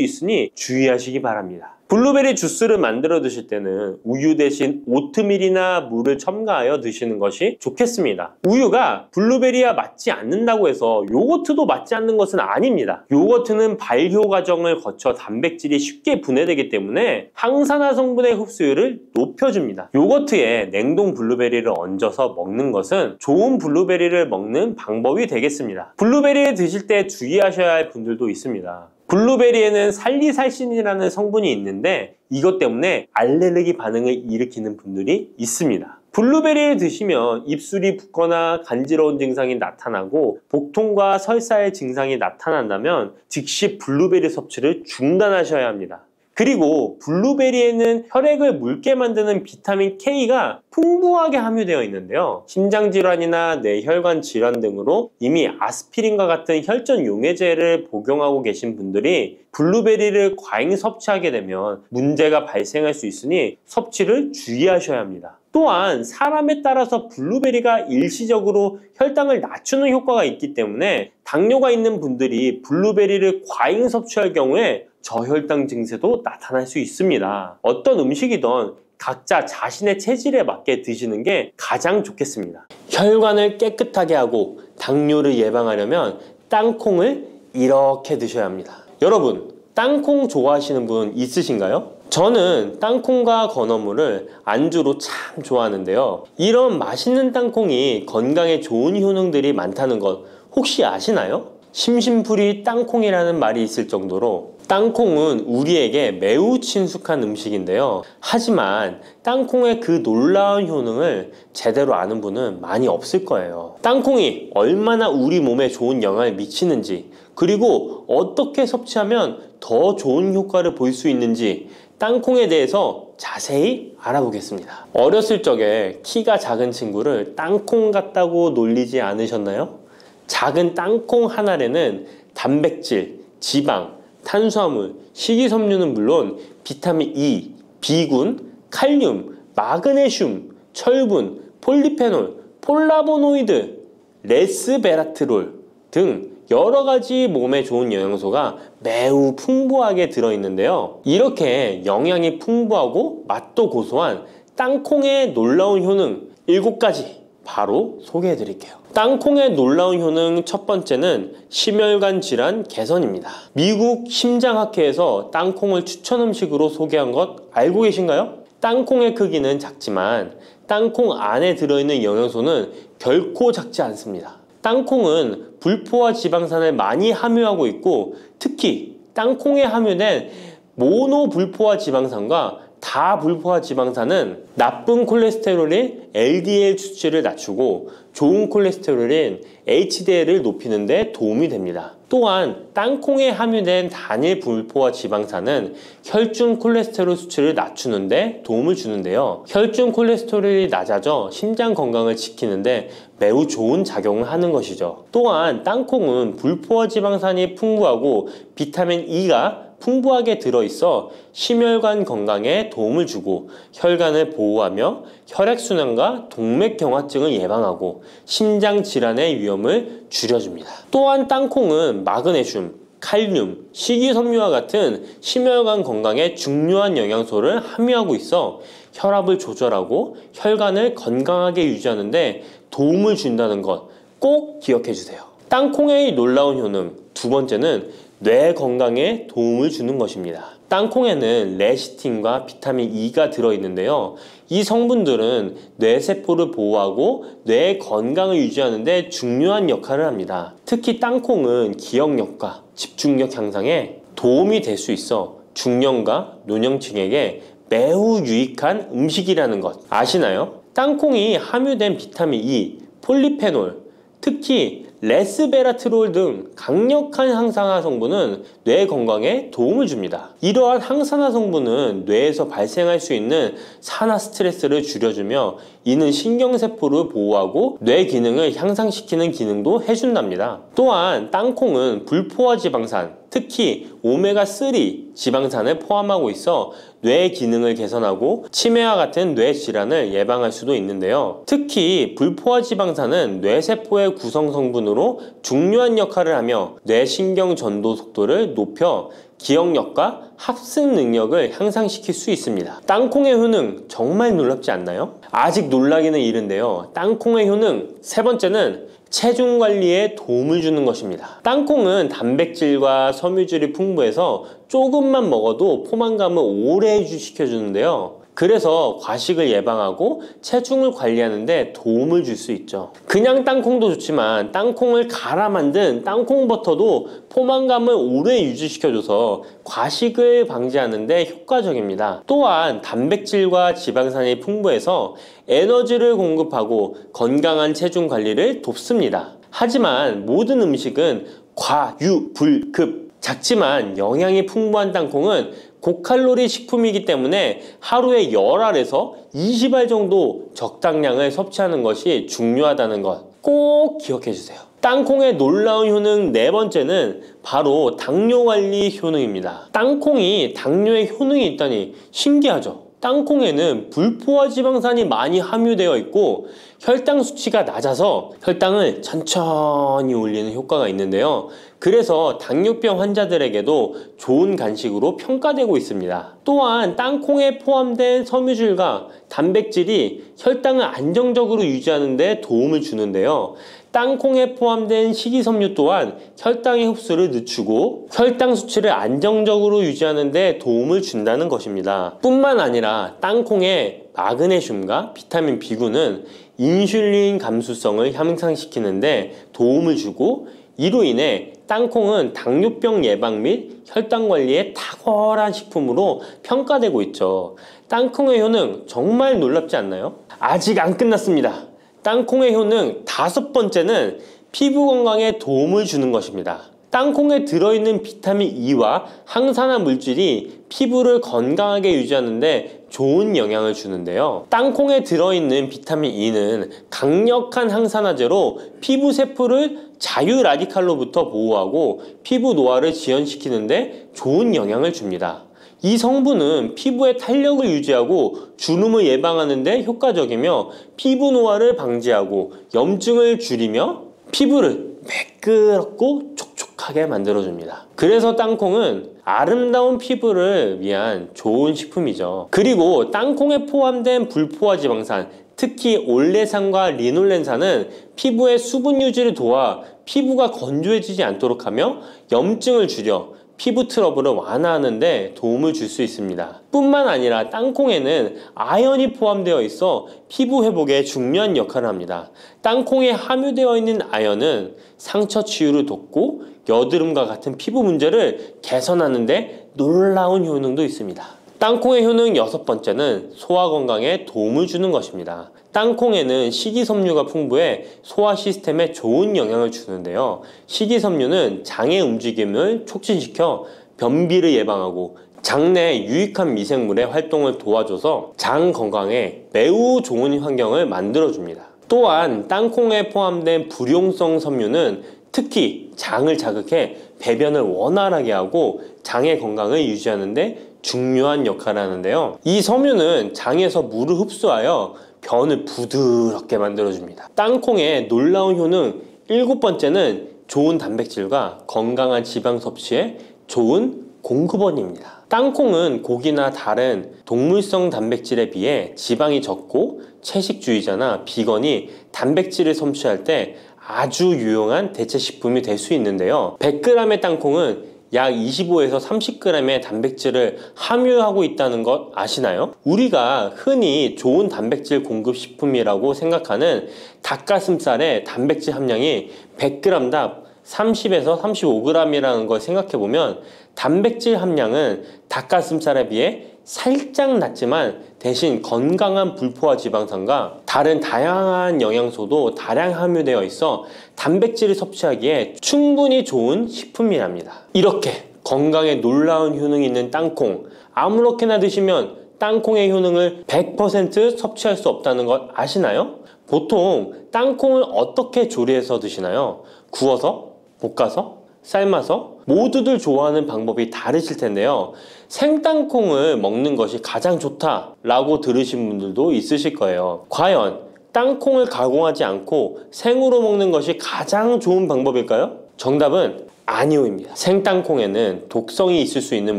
Speaker 1: 있으니 주의하시기 바랍니다. 블루베리 주스를 만들어 드실 때는 우유 대신 오트밀이나 물을 첨가하여 드시는 것이 좋겠습니다. 우유가 블루베리와 맞지 않는다고 해서 요거트도 맞지 않는 것은 아닙니다. 요거트는 발효 과정을 거쳐 단백질이 쉽게 분해되기 때문에 항산화 성분의 흡수율을 높여줍니다. 요거트에 냉동 블루베리를 얹어서 먹는 것은 좋은 블루베리를 먹는 방법이 되겠습니다. 블루베리를 드실 때 주의하셔야 할 분들도 있습니다. 블루베리에는 살리살신이라는 성분이 있는데 이것 때문에 알레르기 반응을 일으키는 분들이 있습니다. 블루베리를 드시면 입술이 붓거나 간지러운 증상이 나타나고 복통과 설사의 증상이 나타난다면 즉시 블루베리 섭취를 중단하셔야 합니다. 그리고 블루베리에는 혈액을 묽게 만드는 비타민 K가 풍부하게 함유되어 있는데요. 심장질환이나 뇌혈관 질환 등으로 이미 아스피린과 같은 혈전 용해제를 복용하고 계신 분들이 블루베리를 과잉 섭취하게 되면 문제가 발생할 수 있으니 섭취를 주의하셔야 합니다. 또한 사람에 따라서 블루베리가 일시적으로 혈당을 낮추는 효과가 있기 때문에 당뇨가 있는 분들이 블루베리를 과잉 섭취할 경우에 저혈당 증세도 나타날 수 있습니다. 어떤 음식이든 각자 자신의 체질에 맞게 드시는 게 가장 좋겠습니다. 혈관을 깨끗하게 하고 당뇨를 예방하려면 땅콩을 이렇게 드셔야 합니다. 여러분, 땅콩 좋아하시는 분 있으신가요? 저는 땅콩과 건어물을 안주로 참 좋아하는데요. 이런 맛있는 땅콩이 건강에 좋은 효능들이 많다는 것 혹시 아시나요? 심심풀이 땅콩이라는 말이 있을 정도로 땅콩은 우리에게 매우 친숙한 음식인데요. 하지만 땅콩의 그 놀라운 효능을 제대로 아는 분은 많이 없을 거예요. 땅콩이 얼마나 우리 몸에 좋은 영향을 미치는지, 그리고 어떻게 섭취하면 더 좋은 효과를 볼 수 있는지 땅콩에 대해서 자세히 알아보겠습니다. 어렸을 적에 키가 작은 친구를 땅콩 같다고 놀리지 않으셨나요? 작은 땅콩 한 알에는 단백질, 지방, 탄수화물, 식이섬유는 물론 비타민 E, B군, 칼륨, 마그네슘, 철분, 폴리페놀, 폴라보노이드, 레스베라트롤 등 여러 가지 몸에 좋은 영양소가 매우 풍부하게 들어있는데요. 이렇게 영양이 풍부하고 맛도 고소한 땅콩의 놀라운 효능 7가지 바로 소개해 드릴게요. 땅콩의 놀라운 효능 첫 번째는 심혈관 질환 개선입니다. 미국 심장학회에서 땅콩을 추천 음식으로 소개한 것 알고 계신가요? 땅콩의 크기는 작지만 땅콩 안에 들어있는 영양소는 결코 작지 않습니다. 땅콩은 불포화 지방산을 많이 함유하고 있고, 특히 땅콩에 함유된 모노불포화 지방산과 다불포화 지방산은 나쁜 콜레스테롤인 LDL 수치를 낮추고 좋은 콜레스테롤인 HDL을 높이는 데 도움이 됩니다. 또한 땅콩에 함유된 단일 불포화 지방산은 혈중 콜레스테롤 수치를 낮추는 데 도움을 주는데요. 혈중 콜레스테롤이 낮아져 심장 건강을 지키는데 매우 좋은 작용을 하는 것이죠. 또한 땅콩은 불포화 지방산이 풍부하고 비타민 E가 풍부하게 들어있어 심혈관 건강에 도움을 주고 혈관을 보호하며 혈액순환과 동맥경화증을 예방하고 심장 질환의 위험을 줄여줍니다. 또한 땅콩은 마그네슘, 칼륨, 식이섬유와 같은 심혈관 건강에 중요한 영양소를 함유하고 있어 혈압을 조절하고 혈관을 건강하게 유지하는 데 도움을 준다는 것 꼭 기억해 주세요. 땅콩의 놀라운 효능 두 번째는 뇌 건강에 도움을 주는 것입니다. 땅콩에는 레시틴과 비타민 E가 들어있는데요. 이 성분들은 뇌세포를 보호하고 뇌 건강을 유지하는 데 중요한 역할을 합니다. 특히 땅콩은 기억력과 집중력 향상에 도움이 될 수 있어 중년과 노년층에게 매우 유익한 음식이라는 것 아시나요? 땅콩이 함유된 비타민 E, 폴리페놀, 특히 레스베라트롤 등 강력한 항산화 성분은 뇌 건강에 도움을 줍니다. 이러한 항산화 성분은 뇌에서 발생할 수 있는 산화 스트레스를 줄여주며 이는 신경세포를 보호하고 뇌 기능을 향상시키는 기능도 해준답니다. 또한 땅콩은 불포화 지방산, 특히 오메가3 지방산을 포함하고 있어 뇌 기능을 개선하고 치매와 같은 뇌 질환을 예방할 수도 있는데요. 특히 불포화 지방산은 뇌세포의 구성 성분으로 중요한 역할을 하며 뇌신경 전도 속도를 높여 기억력과 학습 능력을 향상시킬 수 있습니다. 땅콩의 효능 정말 놀랍지 않나요? 아직 놀라기는 이른데요. 땅콩의 효능 세 번째는 체중 관리에 도움을 주는 것입니다. 땅콩은 단백질과 섬유질이 풍부해서 조금만 먹어도 포만감을 오래 유지시켜주는데요. 그래서 과식을 예방하고 체중을 관리하는 데 도움을 줄 수 있죠. 그냥 땅콩도 좋지만 땅콩을 갈아 만든 땅콩버터도 포만감을 오래 유지시켜줘서 과식을 방지하는 데 효과적입니다. 또한 단백질과 지방산이 풍부해서 에너지를 공급하고 건강한 체중 관리를 돕습니다. 하지만 모든 음식은 과유불급, 작지만 영양이 풍부한 땅콩은 고칼로리 식품이기 때문에 하루에 10알에서 20알 정도 적당량을 섭취하는 것이 중요하다는 것 꼭 기억해 주세요. 땅콩의 놀라운 효능 네 번째는 바로 당뇨 관리 효능입니다. 땅콩이 당뇨에 효능이 있다니 신기하죠? 땅콩에는 불포화 지방산이 많이 함유되어 있고 혈당 수치가 낮아서 혈당을 천천히 올리는 효과가 있는데요. 그래서 당뇨병 환자들에게도 좋은 간식으로 평가되고 있습니다. 또한 땅콩에 포함된 섬유질과 단백질이 혈당을 안정적으로 유지하는 데 도움을 주는데요. 땅콩에 포함된 식이섬유 또한 혈당의 흡수를 늦추고 혈당 수치를 안정적으로 유지하는 데 도움을 준다는 것입니다. 뿐만 아니라 땅콩의 마그네슘과 비타민 B군은 인슐린 감수성을 향상시키는데 도움을 주고, 이로 인해 땅콩은 당뇨병 예방 및 혈당 관리에 탁월한 식품으로 평가되고 있죠. 땅콩의 효능 정말 놀랍지 않나요? 아직 안 끝났습니다. 땅콩의 효능 5번째는 피부 건강에 도움을 주는 것입니다. 땅콩에 들어있는 비타민 E와 항산화 물질이 피부를 건강하게 유지하는 데 좋은 영향을 주는데요. 땅콩에 들어있는 비타민 E는 강력한 항산화제로 피부 세포를 자유 라디칼로부터 보호하고 피부 노화를 지연시키는 데 좋은 영향을 줍니다. 이 성분은 피부의 탄력을 유지하고 주름을 예방하는 데 효과적이며 피부 노화를 방지하고 염증을 줄이며 피부를 매끄럽고 촉촉하게 만들어줍니다. 그래서 땅콩은 아름다운 피부를 위한 좋은 식품이죠. 그리고 땅콩에 포함된 불포화 지방산, 특히 올레산과 리놀렌산은 피부의 수분 유지를 도와 피부가 건조해지지 않도록 하며 염증을 줄여 피부 트러블을 완화하는 데 도움을 줄 수 있습니다. 뿐만 아니라 땅콩에는 아연이 포함되어 있어 피부 회복에 중요한 역할을 합니다. 땅콩에 함유되어 있는 아연은 상처 치유를 돕고 여드름과 같은 피부 문제를 개선하는 데 놀라운 효능도 있습니다. 땅콩의 효능 6번째는 소화 건강에 도움을 주는 것입니다. 땅콩에는 식이섬유가 풍부해 소화 시스템에 좋은 영향을 주는데요. 식이섬유는 장의 움직임을 촉진시켜 변비를 예방하고 장내에 유익한 미생물의 활동을 도와줘서 장 건강에 매우 좋은 환경을 만들어줍니다. 또한 땅콩에 포함된 불용성 섬유는 특히 장을 자극해 배변을 원활하게 하고 장의 건강을 유지하는 데 중요한 역할을 하는데요. 이 섬유는 장에서 물을 흡수하여 변을 부드럽게 만들어줍니다. 땅콩의 놀라운 효능 7번째는 좋은 단백질과 건강한 지방 섭취에 좋은 공급원입니다. 땅콩은 고기나 다른 동물성 단백질에 비해 지방이 적고 채식주의자나 비건이 단백질을 섭취할 때 아주 유용한 대체 식품이 될 수 있는데요. 100g의 땅콩은 약 25에서 30g의 단백질을 함유하고 있다는 것 아시나요? 우리가 흔히 좋은 단백질 공급 식품이라고 생각하는 닭가슴살의 단백질 함량이 100g당 30에서 35g이라는 걸 생각해보면 단백질 함량은 닭가슴살에 비해 살짝 낮지만 대신 건강한 불포화 지방산과 다른 다양한 영양소도 다량 함유되어 있어 단백질을 섭취하기에 충분히 좋은 식품이랍니다. 이렇게 건강에 놀라운 효능이 있는 땅콩, 아무렇게나 드시면 땅콩의 효능을 100% 섭취할 수 없다는 것 아시나요? 보통 땅콩을 어떻게 조리해서 드시나요? 구워서? 볶아서? 삶아서? 모두들 좋아하는 방법이 다르실 텐데요. 생땅콩을 먹는 것이 가장 좋다라고 들으신 분들도 있으실 거예요. 과연 땅콩을 가공하지 않고 생으로 먹는 것이 가장 좋은 방법일까요? 정답은 아니오입니다. 생땅콩에는 독성이 있을 수 있는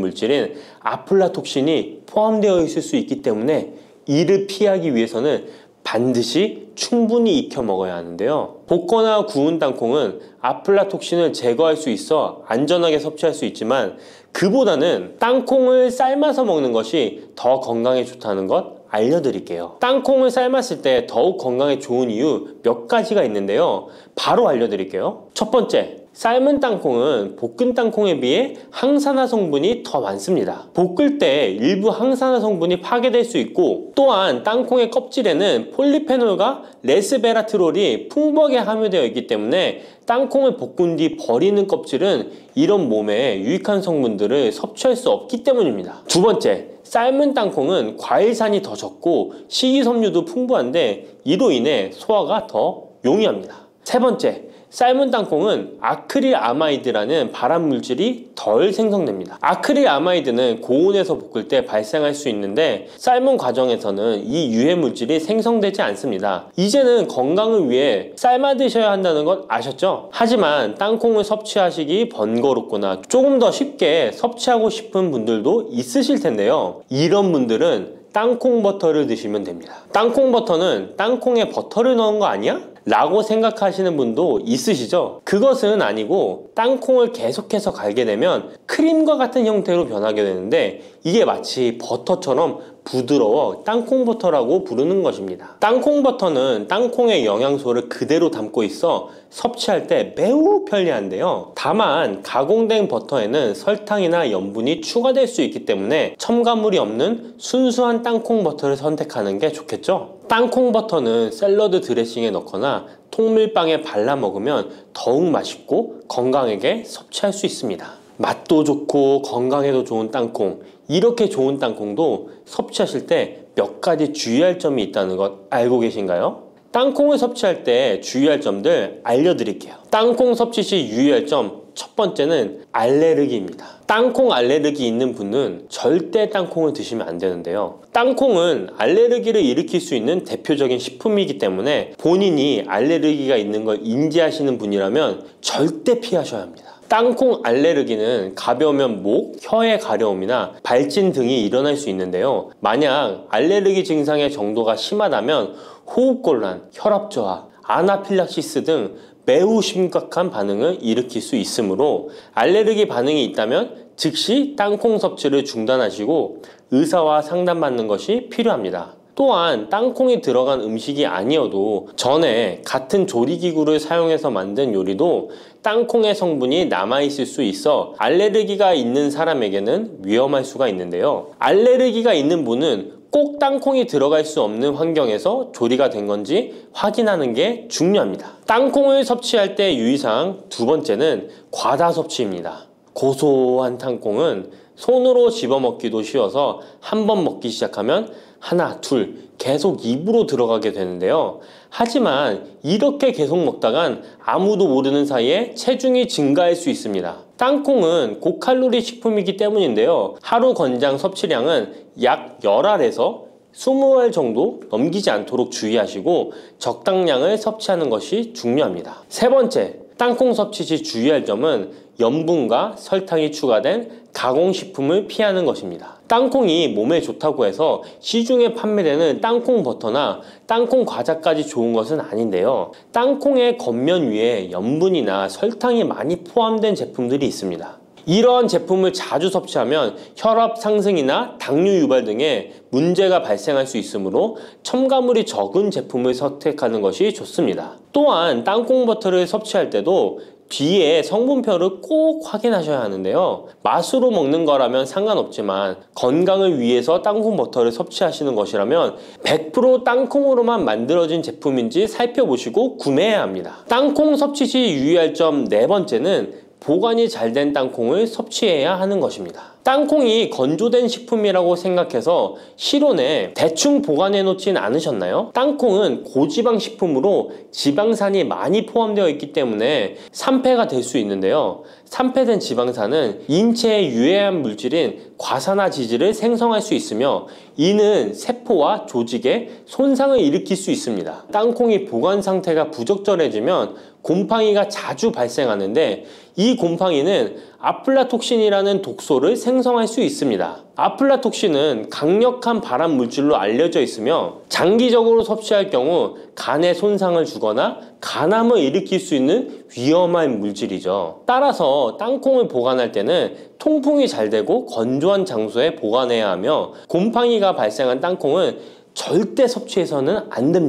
Speaker 1: 물질인 아플라톡신이 포함되어 있을 수 있기 때문에 이를 피하기 위해서는 반드시 충분히 익혀 먹어야 하는데요. 볶거나 구운 땅콩은 아플라톡신을 제거할 수 있어 안전하게 섭취할 수 있지만 그보다는 땅콩을 삶아서 먹는 것이 더 건강에 좋다는 것 알려드릴게요. 땅콩을 삶았을 때 더욱 건강에 좋은 이유 몇 가지가 있는데요. 바로 알려드릴게요. 첫 번째, 삶은 땅콩은 볶은 땅콩에 비해 항산화 성분이 더 많습니다. 볶을 때 일부 항산화 성분이 파괴될 수 있고, 또한 땅콩의 껍질에는 폴리페놀과 레스베라트롤이 풍부하게 함유되어 있기 때문에 땅콩을 볶은 뒤 버리는 껍질은 이런 몸에 유익한 성분들을 섭취할 수 없기 때문입니다. 두 번째, 삶은 땅콩은 과일산이 더 적고 식이섬유도 풍부한데 이로 인해 소화가 더 용이합니다. 세 번째, 삶은 땅콩은 아크릴아마이드라는 발암물질이 덜 생성됩니다. 아크릴아마이드는 고온에서 볶을 때 발생할 수 있는데 삶은 과정에서는 이 유해물질이 생성되지 않습니다. 이제는 건강을 위해 삶아 드셔야 한다는 것 아셨죠? 하지만 땅콩을 섭취하시기 번거롭거나 조금 더 쉽게 섭취하고 싶은 분들도 있으실 텐데요. 이런 분들은 땅콩 버터를 드시면 됩니다. 땅콩 버터는 땅콩에 버터를 넣은 거 아니야? 라고 생각하시는 분도 있으시죠? 그것은 아니고 땅콩을 계속해서 갈게 되면 크림과 같은 형태로 변하게 되는데 이게 마치 버터처럼 부드러워 땅콩버터라고 부르는 것입니다. 땅콩버터는 땅콩의 영양소를 그대로 담고 있어 섭취할 때 매우 편리한데요. 다만 가공된 버터에는 설탕이나 염분이 추가될 수 있기 때문에 첨가물이 없는 순수한 땅콩버터를 선택하는 게 좋겠죠? 땅콩버터는 샐러드 드레싱에 넣거나 통밀빵에 발라 먹으면 더욱 맛있고 건강하게 섭취할 수 있습니다. 맛도 좋고 건강에도 좋은 땅콩, 이렇게 좋은 땅콩도 섭취하실 때 몇 가지 주의할 점이 있다는 것 알고 계신가요? 땅콩을 섭취할 때 주의할 점들 알려드릴게요. 땅콩 섭취 시 유의할 점 첫 번째는 알레르기입니다. 땅콩 알레르기 있는 분은 절대 땅콩을 드시면 안 되는데요. 땅콩은 알레르기를 일으킬 수 있는 대표적인 식품이기 때문에 본인이 알레르기가 있는 걸 인지하시는 분이라면 절대 피하셔야 합니다. 땅콩 알레르기는 가벼우면 목, 혀의 가려움이나 발진 등이 일어날 수 있는데요. 만약 알레르기 증상의 정도가 심하다면 호흡곤란, 혈압저하, 아나필락시스 등 매우 심각한 반응을 일으킬 수 있으므로 알레르기 반응이 있다면 즉시 땅콩 섭취를 중단하시고 의사와 상담받는 것이 필요합니다. 또한 땅콩이 들어간 음식이 아니어도 전에 같은 조리기구를 사용해서 만든 요리도 땅콩의 성분이 남아있을 수 있어 알레르기가 있는 사람에게는 위험할 수가 있는데요. 알레르기가 있는 분은 꼭 땅콩이 들어갈 수 없는 환경에서 조리가 된 건지 확인하는 게 중요합니다. 땅콩을 섭취할 때 유의사항 두 번째는 과다 섭취입니다. 고소한 땅콩은 손으로 집어먹기도 쉬워서 한 번 먹기 시작하면 하나, 둘 계속 입으로 들어가게 되는데요. 하지만 이렇게 계속 먹다간 아무도 모르는 사이에 체중이 증가할 수 있습니다. 땅콩은 고칼로리 식품이기 때문인데요. 하루 권장 섭취량은 약 10알에서 20알 정도 넘기지 않도록 주의하시고 적당량을 섭취하는 것이 중요합니다. 세 번째, 땅콩 섭취 시 주의할 점은 염분과 설탕이 추가된 가공식품을 피하는 것입니다. 땅콩이 몸에 좋다고 해서 시중에 판매되는 땅콩 버터나 땅콩 과자까지 좋은 것은 아닌데요. 땅콩의 겉면 위에 염분이나 설탕이 많이 포함된 제품들이 있습니다. 이러한 제품을 자주 섭취하면 혈압 상승이나 당뇨 유발 등의 문제가 발생할 수 있으므로 첨가물이 적은 제품을 선택하는 것이 좋습니다. 또한 땅콩 버터를 섭취할 때도 뒤에 성분표를 꼭 확인하셔야 하는데요. 맛으로 먹는 거라면 상관없지만 건강을 위해서 땅콩 버터를 섭취하시는 것이라면 100% 땅콩으로만 만들어진 제품인지 살펴보시고 구매해야 합니다. 땅콩 섭취 시 유의할 점 네 번째는 보관이 잘 된 땅콩을 섭취해야 하는 것입니다. 땅콩이 건조된 식품이라고 생각해서 실온에 대충 보관해 놓진 않으셨나요? 땅콩은 고지방 식품으로 지방산이 많이 포함되어 있기 때문에 산패가 될 수 있는데요. 산패된 지방산은 인체에 유해한 물질인 과산화지질을 생성할 수 있으며 이는 세포와 조직에 손상을 일으킬 수 있습니다. 땅콩이 보관 상태가 부적절해지면 곰팡이가 자주 발생하는데 이 곰팡이는 아플라톡신이라는 독소를 생성할 수 있습니다. 아플라톡신은 강력한 발암 물질로 알려져 있으며 장기적으로 섭취할 경우 간에 손상을 주거나 간암을 일으킬 수 있는 위험한 물질이죠. 따라서 땅콩을 보관할 때는 통풍이 잘 되고 건조한 장소에 보관해야 하며 곰팡이가 발생한 땅콩은 절대 섭취해서는 안 됩니다.